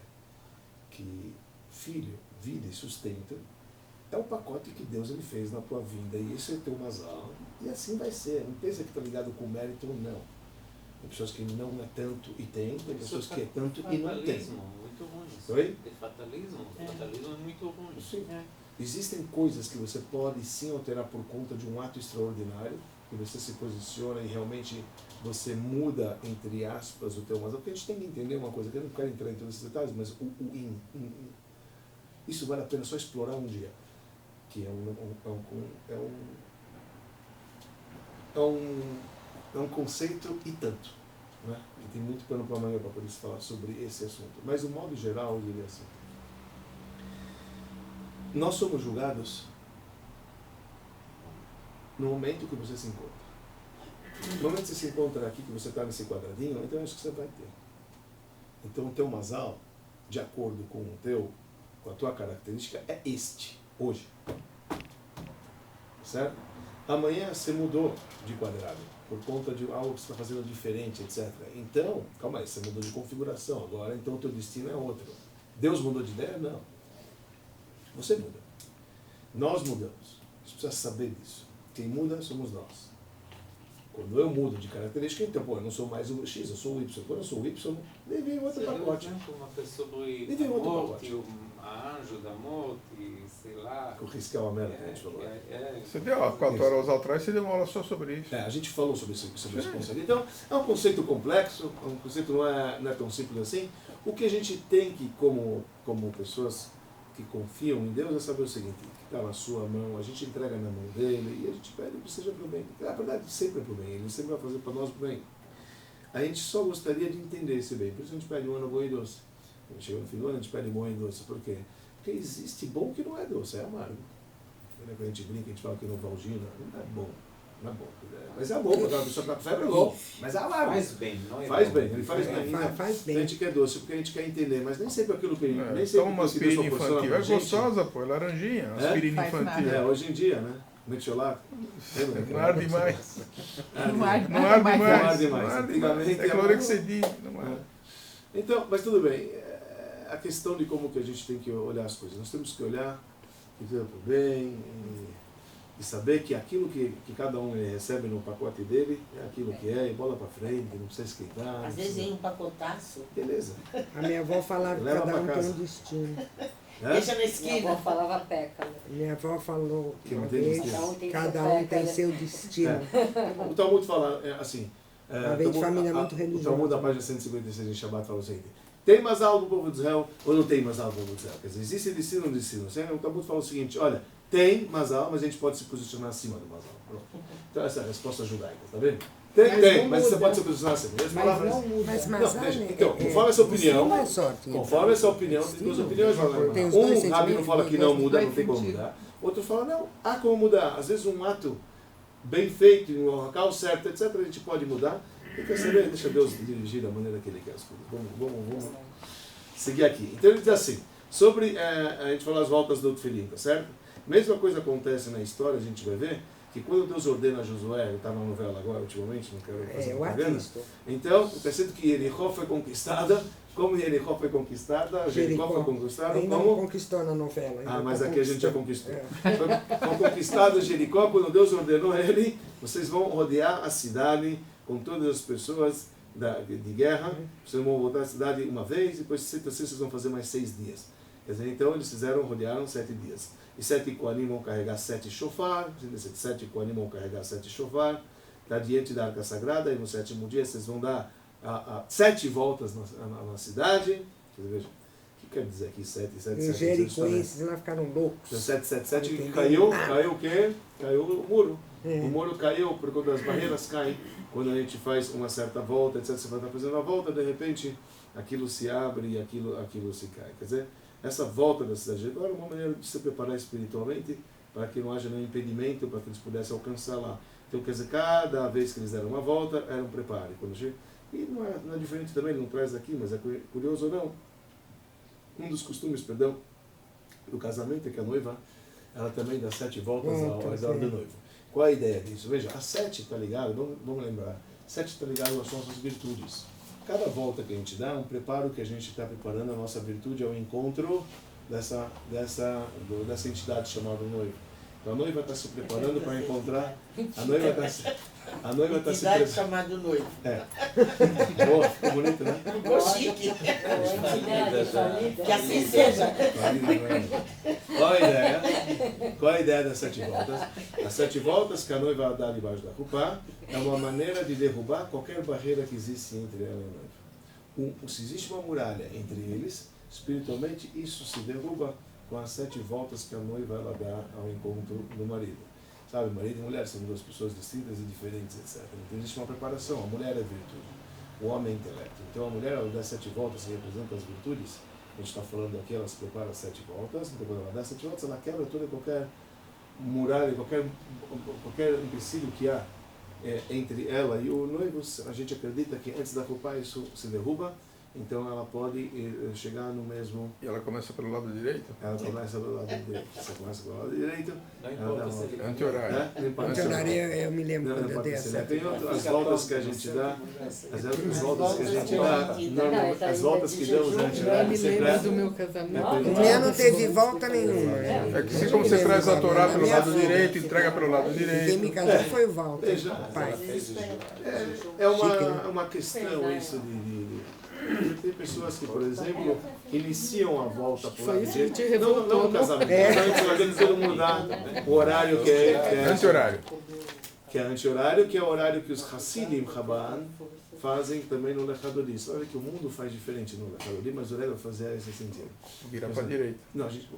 que filho, vida e sustento é o pacote que Deus ele fez na tua vida. E isso é teu Mazal. E assim vai ser. Não pensa que está ligado com mérito ou não. Tem pessoas que não é tanto e tem pessoas que é tanto e não tem. Fatalismo, muito ruim. Oi? É fatalismo. Fatalismo é muito ruim. Sim. Existem coisas que você pode sim alterar por conta de um ato extraordinário, que você se posiciona e realmente você muda, entre aspas, o teu Mazal. Porque a gente tem que entender uma coisa, que eu não quero entrar em todos esses detalhes, mas isso vale a pena só explorar um dia. Que é um conceito e tanto. Né? E tem muito pano para amanhã para poder falar sobre esse assunto. Mas, do modo geral, eu diria assim. Nós somos julgados no momento que você se encontra. No momento que você se encontra aqui, que você está nesse quadradinho, então é isso que você vai ter. Então o teu Mazal, de acordo com a tua característica, é este, hoje. Certo? Amanhã você mudou de quadrado, por conta de algo que você está fazendo diferente, etc. Então, calma aí, você mudou de configuração, agora então o teu destino é outro. Deus mudou de ideia? Não. Você muda. Nós mudamos. Você precisa saber disso. Quem muda somos nós. Quando eu mudo de característica, então, eu não sou mais o X, eu sou o Y. Quando eu sou o Y, nem vem outro pacote. Uma pessoa sobre Nem vem a outro morte, pacote. a anjo da morte, sei lá. O riscal a merda que a gente falou. Você deu, há 4 horas atrás, você deu uma aula só sobre isso. A gente falou sobre esse conceito. Então, é um conceito complexo, um conceito não é tão simples assim. O que a gente tem que, como pessoas que confiam em Deus, é saber o seguinte, que está na sua mão, a gente entrega na mão dele e a gente pede que seja para o bem. Na verdade, sempre é para o bem, ele sempre vai fazer para nós o bem. A gente só gostaria de entender esse bem, por isso a gente pede um ano bom e doce. Quando chega no fim do ano, a gente pede bom e doce. Por quê? Porque existe bom que não é doce, é amargo. Quando a gente brinca, a gente fala que Novalgina não é bom. Não é bom. Mas é bom, quando a pessoa está com febre é bom. Mas é amargo. Faz bem, não é Faz bom. bem, ele faz bem. Faz bem. A gente quer doce porque a gente quer entender, mas nem sempre aquilo que nem sempre Toma uma aquilo que Deus aspirina proporciona infantil. pra É gente. gostosa, pô, é laranjinha. Aspirina Faz infantil. nada. Hoje em dia, né? Metiolato. Não arde mais. Não arde Não arde mais. mais. Não arde mais. Não arde Antigamente mais. É era- clorexidina. Não arde. Então, mas tudo bem. A questão de como que a gente tem que olhar as coisas. Nós temos que olhar e ver para o bem e saber que aquilo que cada um recebe no pacote dele é aquilo que é, e bola para frente, não precisa esquentar. Às vezes vem um pacotaço, Beleza. A minha avó falava que Leva cada pra um tem casa. um destino. Né? deixa na Minha esquina. avó falava peca, né? Minha avó falou Que não uma tem vez, destino. Cada cada um tem seu um peca, tem né? seu destino. O Talmud fala assim. Uma vez de família muito O religiosa. Talmud, da página 156 em Shabbat, fala o seguinte: tem mais algo do povo de Israel ou não tem mais algo do povo de Israel? Quer dizer, existe destino ou não destino? O Talmud fala o seguinte: olha, tem Mazal, mas a gente pode se posicionar acima do Mazal. Pronto. Então essa é a resposta judaica, tá vendo? Tem, Mas tem, não mas você muda. pode se posicionar acima. As Mas palavras- não muda. Mas Não, Mazal deixa. é- Então, é- conforme essa opinião, destino é sorte. conforme essa opinião, tem duas opiniões. Tem os dois Um rabino sentimentos, fala que não dois muda, não tem como sentidos. mudar. Outro fala, não, há como mudar. Às vezes um ato bem feito, em um local certo, etc., a gente pode mudar. E quer saber? Deixa Deus dirigir da maneira que Ele quer as coisas. Vamos seguir aqui. Então ele diz assim, sobre, a gente falou as voltas do Tfilim, tá certo? Mesma coisa acontece na história, a gente vai ver, que quando Deus ordena a Josué, ele está na novela agora ultimamente, não quero fazer Eu propaganda. assisto. Então, está escrito que Jericó foi conquistada. Como Jericó foi conquistada? Jericó foi conquistada Ainda não como? conquistou na novela. ainda Mas tá aqui a gente já conquistando. conquistou. Foi conquistada Jericó quando Deus ordenou a ele, vocês vão rodear a cidade com todas as pessoas de guerra, vocês vão voltar à cidade uma vez, depois vocês vão fazer mais 6 dias. Quer dizer, então eles rodearam 7 dias. E 7 Koanim vão carregar 7 shofar, 7 Koanim vão carregar 7 shofar, está diante da arca sagrada, e no 7º dia vocês vão dar 7 voltas na cidade. Quer dizer, veja, o que quer dizer aqui 7, 7, 7? Os jericoenses lá ficaram loucos. Então 7, 7, 7, Não caiu entendi. o quê? Caiu o muro. É. O muro caiu por conta das barreiras caem. Quando a gente faz uma certa volta, etc., você vai estar fazendo a volta, de repente aquilo se abre e aquilo se cai. Quer dizer, essa volta da cidade de Jericó era uma maneira de se preparar espiritualmente para que não haja nenhum impedimento, para que eles pudessem alcançar lá. Então, quer dizer, cada vez que eles deram uma volta, era um preparo. E E não é diferente também, ele não traz aqui, mas é curioso ou não. Um dos costumes, perdão, do casamento é que a noiva, ela também dá 7 voltas ao redor do noivo. Qual a ideia disso? Veja, a 7 está ligado, vamos lembrar, 7 está ligado às nossas virtudes. Cada volta que a gente dá é um preparo que a gente está preparando a nossa virtude ao encontro dessa entidade chamada noivo. Então a noiva está se preparando para encontrar. A noiva está se preparando. Chamado noivo. Boa, ficou bonito, né? Ficou chique. Que assim seja. Qual a ideia das 7 voltas? As 7 voltas que a noiva dá debaixo da rupá é uma maneira de derrubar qualquer barreira que existe entre ela e o noivo. Se existe uma muralha entre eles, espiritualmente isso se derruba com as 7 voltas que a noiva ela dá ao encontro do marido. Sabe, marido e mulher são duas pessoas distintas e diferentes, etc. Então existe uma preparação. A mulher é virtude, o homem é intelecto. Então a mulher, ela dá 7 voltas e representa as virtudes. A gente está falando aqui, ela se prepara 7 voltas. Então quando ela dá 7 voltas, ela quebra toda qualquer muralha, qualquer empecilho que há entre ela e o noivo. A gente acredita que antes da roupa isso se derruba. Então ela pode chegar no mesmo... E ela começa pelo lado direito? Ela começa pelo lado direito. Você começa pelo lado direito. Não importa se ele... Anti-horário. Anti-horário eu me lembro quando eu dei essa. Tem as voltas que a gente dá, as voltas que a gente dá, as voltas que damos no anti-horário. Eu me lembro do meu casamento. O meu não teve volta nenhuma. É que se como você traz a Torá pelo lado direito, entrega pelo lado Quem direito. me casou foi o Walter, Veja, o pai. é uma questão isso de... Tem pessoas que, por exemplo, iniciam a volta por lado direito. Não no casamento. Todo mundo dá o horário que é Anti-horário. Que é anti-horário, que é o horário que os Hassidim Chabad fazem também no Lechadolim. Você vai ver que o mundo faz diferente no Lechadolim, mas o Rebbe fazia esse sentido. Virar para a direita. Não, gente,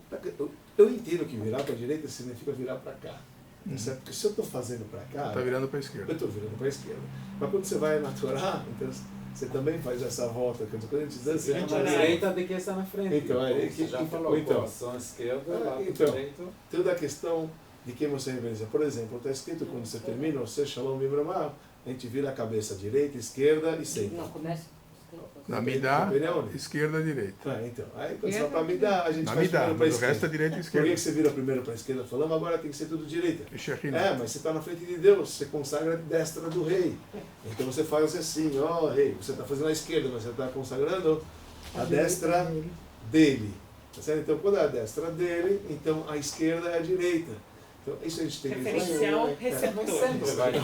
eu entendo que virar para a direita significa virar para cá. Certo? Porque se eu estou fazendo para cá, Está virando para a esquerda. eu estou virando para a esquerda. Mas quando você vai na Torá, então você também faz essa volta. Quando a gente dança, A direita de quem está na frente. Então, você já falou, coração esquerda, lado direito. Toda a questão de quem você reverencia. Por exemplo, está escrito quando você termina, você Shalom Vibramah, a gente vira a cabeça direita, esquerda e senta. Não, começa. Na Midá, esquerda, direita. Então, aí quando você vai para a Midá, a gente Na faz Midá, primeiro para a mas o resto é esquerda. direita e Por esquerda. que você vira primeiro para a esquerda? Falamos, agora tem que ser tudo direita. Shekhinah. Mas você está na frente de Deus, você consagra a destra do rei. Então você faz assim, rei, você está fazendo a esquerda, mas você está consagrando a destra dele. Tá certo? Então quando é a destra dele, então a esquerda é a direita. Então isso a gente tem que Referencial receptor. Sempre vai ter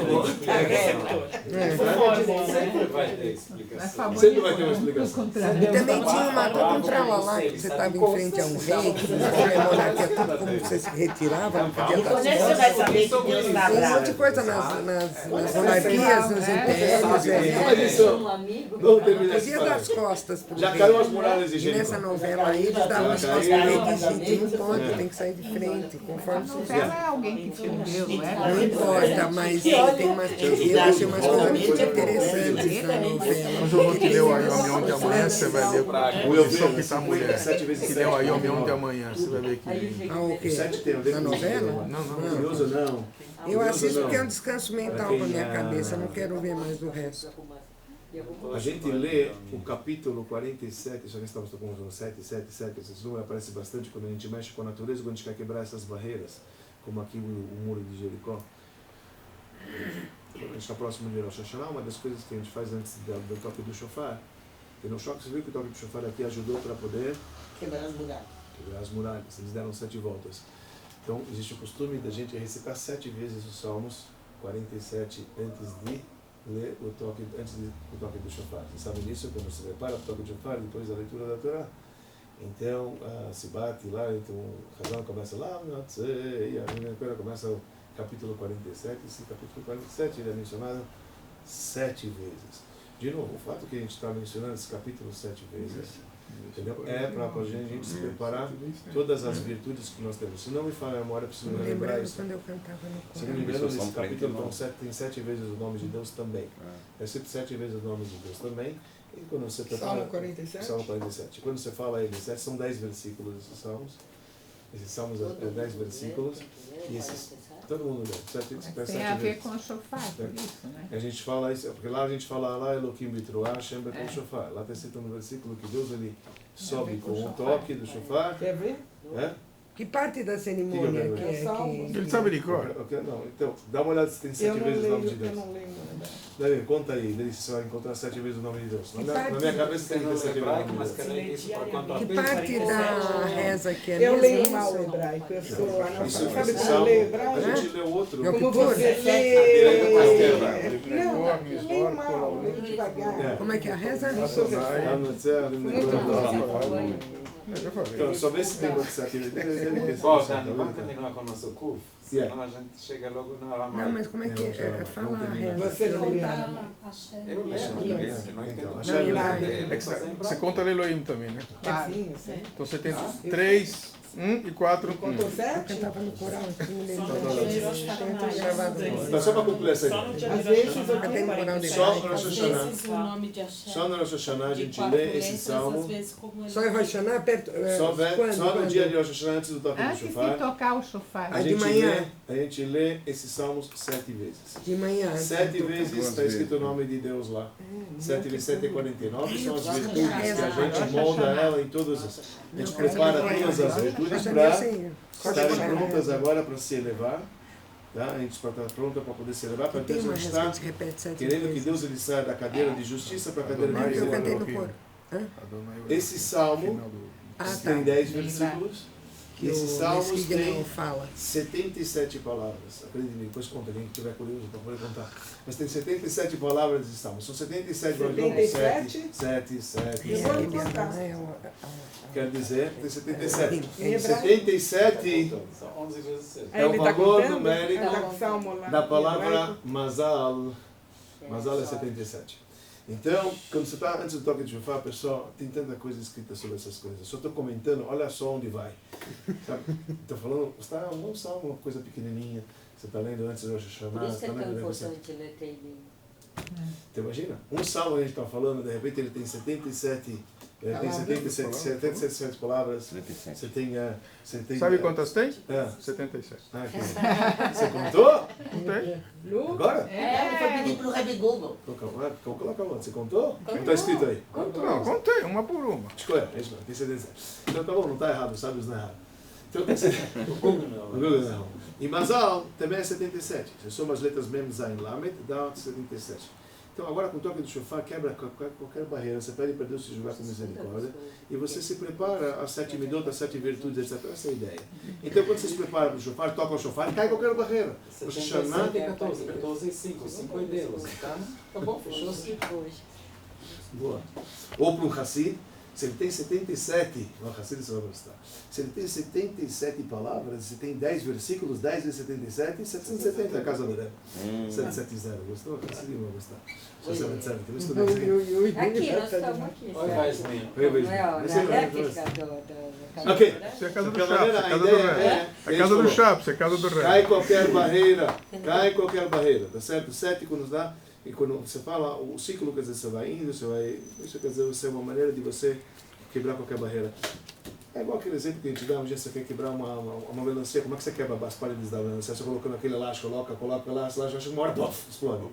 Sempre vai ter explicação. Sempre vai ter uma explicação. E também tinha todo um tralalá que você estava em frente a um rei, que você ia monarquia, tudo como você se retirava, não podia dar Quando é que você vai saber que Deus está Tem um monte bravo? de coisa nas monarquias, nos impérios. Mas isso não termina essa Podia dar as história. costas pro Já rei. caiu as muralhas de E Jericó. nessa novela aí, eles davam as costas pro rei de Egito. Não pode, tem que sair de frente, conforme você Ela é alguém que tinha um Deus, não é? Não importa, mas tem umas, eu achei umas coisas muito interessantes na novela. Mas eu vou te ler o Ayom Yom de amanhã, você vai ver Eu o vi som que está a mulher. 7 vezes Que 7. leu o Ayom Yom de amanhã, você vai ver que... Ah, o quê? 7 tem, eu devo Na dizer. novela? Não. Curioso não. Eu assisto porque é um descanso mental para minha cabeça, não quero ver mais do resto. A gente lê o capítulo 47, já que estamos tocando no 7, esse número aparece bastante quando a gente mexe com a natureza, quando a gente quer quebrar essas barreiras, como aqui o muro de Jericó. A gente está próximo de Rosh Hashanah, uma das coisas que a gente faz antes do toque do shofar, e no choque você viu que o toque do shofar aqui ajudou para poder Quebrar as muralhas. quebrar as muralhas, eles deram 7 voltas. Então existe o costume da gente recitar 7 vezes os Salmos 47 antes de ler o toque, do toque do shofar. Vocês sabem disso? Quando você prepara o toque do shofar, depois da leitura da Torá. Então, se bate lá, então o Hazan começa lá, e a menina começa o capítulo 47, esse capítulo 47 ele é mencionado 7 vezes. De novo, o fato que a gente está mencionando esse capítulo 7 vezes, entendeu? É para a gente se preparar todas as virtudes que nós temos. Se não me falha a memória, preciso me lembrar Lembrando isso. quando eu cantava no Se não me engano, nesse capítulo tem 7 vezes o nome de Deus também. É 7 vezes o nome de Deus também. E quando você prepara, Salmo 47? Salmo 47. Quando você fala aí de 7, são 10 versículos esses salmos. Esses salmos é 10 versículos. E esses Todo mundo lê. Mas tem a ver com o shofar, por isso, né? A gente fala isso, porque lá a gente fala lá Elohim Bitruah, Hashem Bekom Shofar. Lá está escrito no versículo que Deus ele sobe com o toque do shofar. Quer ver? Que parte da cerimônia que é? Ele sabe de cor. Não, então, dá uma olhada se tem 7 vezes o nome de Deus. Eu não lembro. Daí, conta aí, daí você vai encontrar 7 vezes o nome de Deus. Na minha cabeça tem que ter 7 vezes o nome de Deus. Que parte da reza que é Eu mesmo? leio mal o hebraico, eu sou Isso, analfabeta. esse Sabe como eu salmo, leio a hebraico? gente lê outro. Yom Como Kippur? você lê... Não, eu leio mal, leio devagar. Como é que é a reza? Eu Já falei. Então, só vê se tem outro 7 vezes. Bom, Dani, vamos continuar com o nosso curso, senão a gente chega logo na hora Não, mais. mas como é que é? Fala a reza. Você não lê. Eu lembro, não Não, entendi. Você conta Elohim também, né? Sim, eu sei. Então você tem 3, 1 e 4. Contou Eu 7? cantava no coral, assim, me lembro. Tem gravado. Mas só para concluir essa Só no ideia. dia Às de vezes Rosh eu Até no coral de Só no hebraico. Rosh Hashanah. O nome de Hashem. Só no Rosh Hashanah a De gente 4 lê esse letras, salmo. às vezes como Só em Rosh Hashanah, perto... Só no dia de Rosh Hashanah, antes do toque do Antes de shofar. tocar o shofar. A de gente, manhã. a gente lê esses salmos 7 vezes. De manhã. 7 vezes está escrito o nome de Deus lá. 7 vezes 7 é 49, são as virtudes que a gente molda ela em todas as... A gente prepara todas as virtudes para estarem prontas agora para se elevar. Tá? A gente está pronta para poder se elevar, para Tem Deus uma reza está que se repete 7 querendo que vezes. Deus ele saia da cadeira de justiça para a cadeira de Eu cantei no misericórdia. coro. Esse salmo tem 10 versículos. Que Esse o salmos Mesquignan tem fala. 77 palavras. Acredite, depois conta, quem estiver curioso para poder contar. Mas tem 77 palavras de salmos. São 77 77? 7, 7, Eu vou 7. contar. Quer dizer, tem 77. Em hebraico? 77 São 11 vezes 7. é o Ele tá valor contando? numérico Ele tá com o salmo lá da em palavra hebraico? Mazal. Mazal é 77. Então, quando você está antes do toque de shofar, pessoal, tem tanta coisa escrita sobre essas coisas. Eu só estou comentando, olha só onde vai. Estou falando, está um salmo, uma coisa pequenininha. Você está lendo antes do Rosh Hashanah. Por isso você é tá tão lendo importante ler Teilim. Então, imagina, um salmo a gente está falando, de repente ele tem 77, tem 77 palavras. Você tem... Sabe quantas tem? 77. 77. Você contou? Contei. Agora? Ele foi pedir pro Reb Google. Coloca onde? Você contou? Não está escrito aí? Não, contei, uma por uma. Escolha, é isso mesmo, tem 77. Então tá bom, não está errado, sabe os não é errado. Então tem 77. O Google não. E Mazal também é 77. Se soma as letras Mem, Zain, Lamed, dá 77. Então agora com o toque do shofar quebra qualquer barreira. Você pede para Deus se julgar com misericórdia. E você se prepara às 7 midot, às 7 virtudes, etc. Essa é a ideia. Então quando você se prepara para o shofar, toca o shofar e cai qualquer barreira. O 77 é 14, 14 e 5, 5 é Deus. Tá bom, fechou assim. Boa. Ou para um Hassid, se ele tem 77, o Hassid você vai gostar. Se ele tem 77 palavras, se tem 10 versículos, 10 vezes 77, 770 é a casa do Rebbe. 770, gostou? Hassid vai gostar. 770, por isso que eu disse. Aqui, nós estamos aqui. Olha, vai, Esminha. Não é, ó, na elétrica do... Ok. Isso é a casa do De qualquer Chaps, maneira, é a a casa do ideia Ré. é... É a casa do Chaps, é a casa do Cai Ré. qualquer barreira, tá certo? 7 quando dá, e quando você fala o ciclo, quer dizer, você vai indo, isso quer dizer, você é uma maneira de você quebrar qualquer barreira. É igual aquele exemplo que a gente dá, um dia você quer quebrar uma melancia, como é que você quebra as paredes da melancia? Você colocando aquele elástico, coloca lá, esse elástico, uma hora, pof, explode.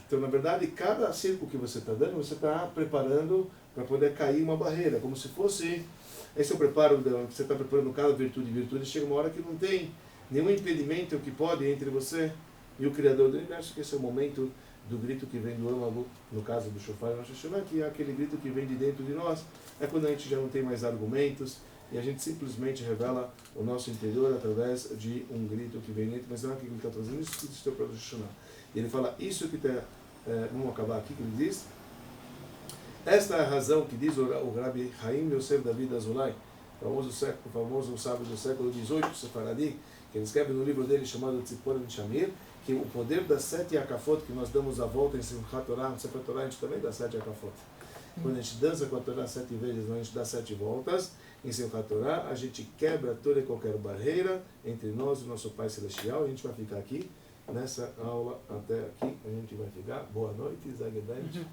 Então, na verdade, cada círculo que você está dando, você está preparando para poder cair uma barreira, como se fosse... Esse é o preparo, você está preparando cada virtude, chega uma hora que não tem nenhum impedimento que pode entre você e o Criador do Universo, que esse é o momento do grito que vem do âmago, no caso do shofar e Rosh Hashanah, que é aquele grito que vem de dentro de nós, é quando a gente já não tem mais argumentos e a gente simplesmente revela o nosso interior através de um grito que vem dentro, mas não é aquilo que ele está trazendo, isso que está para o Rosh Hashanah. E ele fala, isso que está, vamos acabar aqui, que ele diz, esta é a razão que diz o Rabbi Haim Yosef David Azulay, famoso sábio do século XVIII, Sefaradi, que ele escreve no livro dele chamado Tzipor Shamir, que o poder das 7 Akafot, que nós damos a volta em Simchat Torah, no Sefer Torah a gente também dá 7 Akafot. Quando a gente dança com a Torá 7 vezes, a gente dá 7 voltas, em Simchat Torah a gente quebra toda e qualquer barreira entre nós e o nosso Pai Celestial, e a gente vai ficar aqui, nessa aula até aqui, a gente vai ficar. Boa noite, Zagedait.